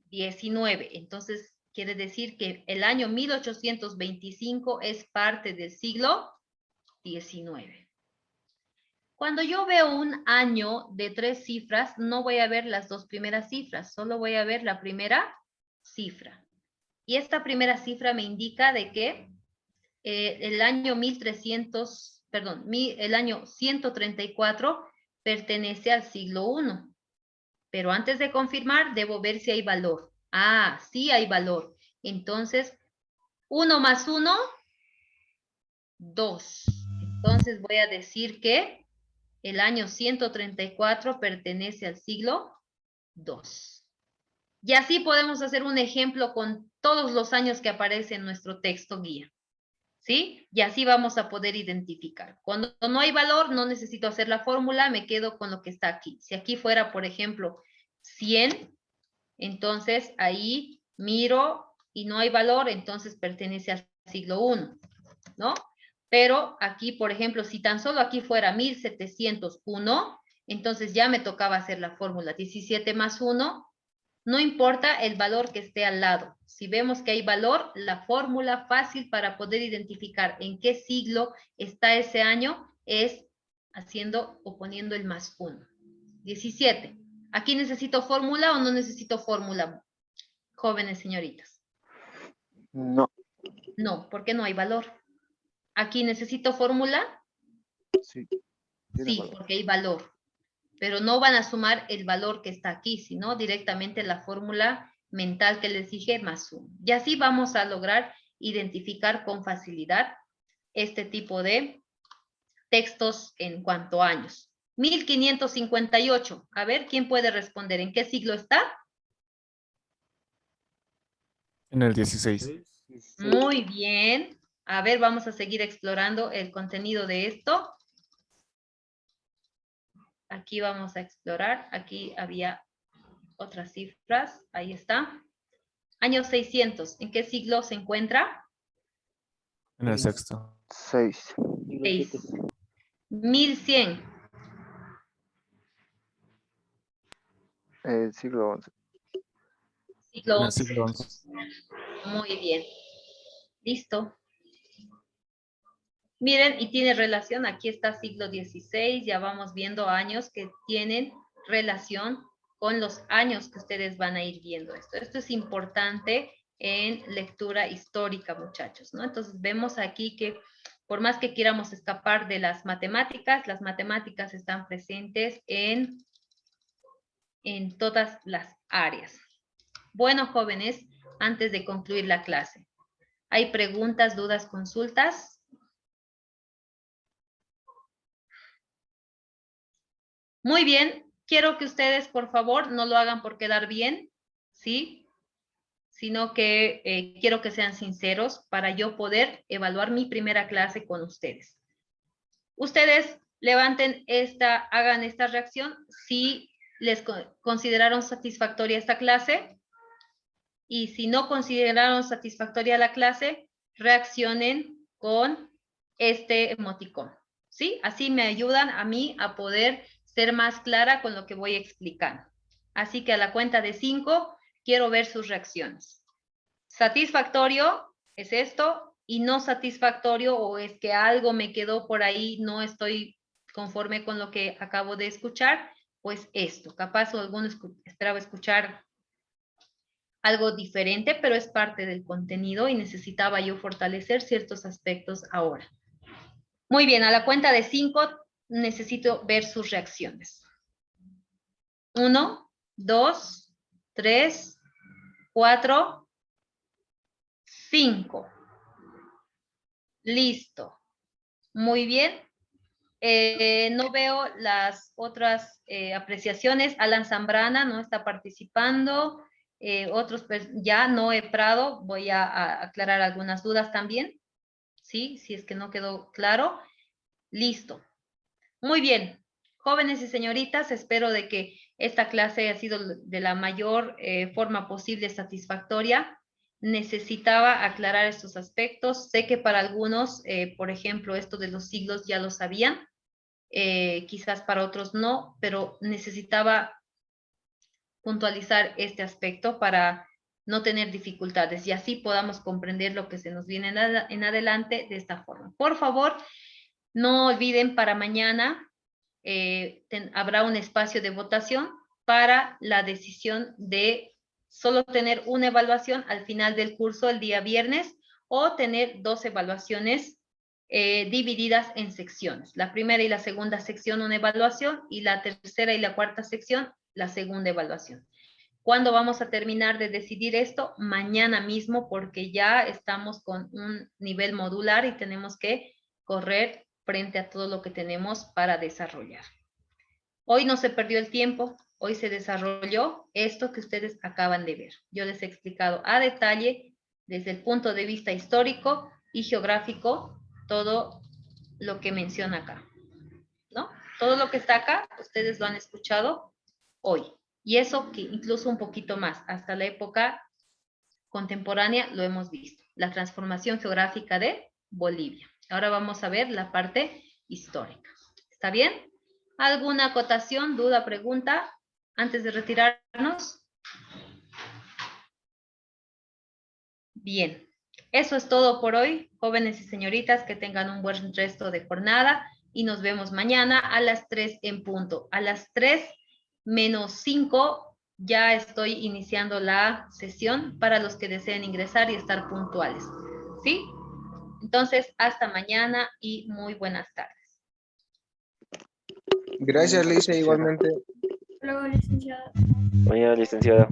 19. Entonces, quiere decir que el año 1825 es parte del siglo XIX. Cuando yo veo un año de 3 cifras, no voy a ver las 2 primeras cifras, solo voy a ver la primera cifra. Y esta primera cifra me indica de que el año 134 pertenece al siglo I. Pero antes de confirmar, debo ver si hay valor. Ah, sí hay valor. Entonces, 1 más 1, 2. Entonces voy a decir que el año 134 pertenece al siglo II. Y así podemos hacer un ejemplo con todos los años que aparecen en nuestro texto guía. ¿Sí? Y así vamos a poder identificar. Cuando no hay valor, no necesito hacer la fórmula, me quedo con lo que está aquí. Si aquí fuera, por ejemplo, 100, entonces ahí miro y no hay valor, entonces pertenece al siglo I, ¿no? Pero aquí, por ejemplo, si tan solo aquí fuera 1701, entonces ya me tocaba hacer la fórmula 17 más 1, no importa el valor que esté al lado. Si vemos que hay valor, la fórmula fácil para poder identificar en qué siglo está ese año es haciendo o poniendo el más 1. 17. ¿Aquí necesito fórmula o no necesito fórmula, jóvenes señoritas? No. No, porque no hay valor. ¿Aquí necesito fórmula? Sí. Tiene Sí, valor. porque hay valor. Pero no van a sumar el valor que está aquí, sino directamente la fórmula mental que les dije más 1. Y así vamos a lograr identificar con facilidad este tipo de textos en cuanto a años. 1558. A ver, ¿quién puede responder? ¿En qué siglo está? En el 16. Muy bien. A ver, vamos a seguir explorando el contenido de esto. Aquí vamos a explorar. Aquí había otras cifras. Ahí está. Año 600, ¿en qué siglo se encuentra? En el sexto. 6. 6. 1100, Siglo 11. siglo En el 11. siglo XI. Muy bien. Listo. Miren, y tiene relación, aquí está siglo XVI, ya vamos viendo años que tienen relación con los años que ustedes van a ir viendo esto. Esto es importante en lectura histórica, muchachos, ¿no? Entonces vemos aquí que por más que quieramos escapar de las matemáticas están presentes en todas las áreas. Bueno, jóvenes, antes de concluir la clase, ¿hay preguntas, dudas, consultas? Muy bien, quiero que ustedes, por favor, no lo hagan por quedar bien, ¿sí? Sino que quiero que sean sinceros para yo poder evaluar mi primera clase con ustedes. Ustedes levanten hagan esta reacción si les consideraron satisfactoria esta clase, y si no consideraron satisfactoria la clase, reaccionen con este emoticón, ¿sí? Así me ayudan a mí a poder ser más clara con lo que voy explicando. Así que a la cuenta de 5, quiero ver sus reacciones. Satisfactorio es esto, y no satisfactorio, o es que algo me quedó por ahí, no estoy conforme con lo que acabo de escuchar, pues esto. Capaz alguno esperaba escuchar algo diferente, pero es parte del contenido y necesitaba yo fortalecer ciertos aspectos ahora. Muy bien, a la cuenta de 5 necesito ver sus reacciones. 1, 2, 3, 4, 5. Listo. Muy bien. No veo las otras apreciaciones. Alan Zambrana no está participando. Otros, pues ya Noé Prado, voy a aclarar algunas dudas también. ¿Sí? Si es que no quedó claro. Listo. Muy bien. Jóvenes y señoritas, espero de que esta clase haya sido de la mayor forma posible satisfactoria. Necesitaba aclarar estos aspectos. Sé que para algunos, por ejemplo, esto de los siglos ya lo sabían. Quizás para otros no, pero necesitaba puntualizar este aspecto para no tener dificultades y así podamos comprender lo que se nos viene en adelante de esta forma. Por favor, no olviden para mañana habrá un espacio de votación para la decisión de solo tener una evaluación al final del curso el día viernes o tener 2 evaluaciones divididas en secciones. La primera y la segunda sección una evaluación y la tercera y la cuarta sección la segunda evaluación. ¿Cuándo vamos a terminar de decidir esto? Mañana mismo, porque ya estamos con un nivel modular y tenemos que correr frente a todo lo que tenemos para desarrollar. Hoy no se perdió el tiempo, hoy se desarrolló esto que ustedes acaban de ver. Yo les he explicado a detalle, desde el punto de vista histórico y geográfico, todo lo que menciona acá, ¿no? Todo lo que está acá, ustedes lo han escuchado hoy. Y eso que incluso un poquito más, hasta la época contemporánea lo hemos visto. La transformación geográfica de Bolivia. Ahora vamos a ver la parte histórica. ¿Está bien? ¿Alguna acotación, duda, pregunta antes de retirarnos? Bien. Eso es todo por hoy, jóvenes y señoritas, que tengan un buen resto de jornada y nos vemos mañana a las 3 en punto. A las 3 menos 5 ya estoy iniciando la sesión para los que deseen ingresar y estar puntuales. ¿Sí? Entonces, hasta mañana y muy buenas tardes. Gracias, Lisa, igualmente. Luego, licenciada. Mañana, licenciada.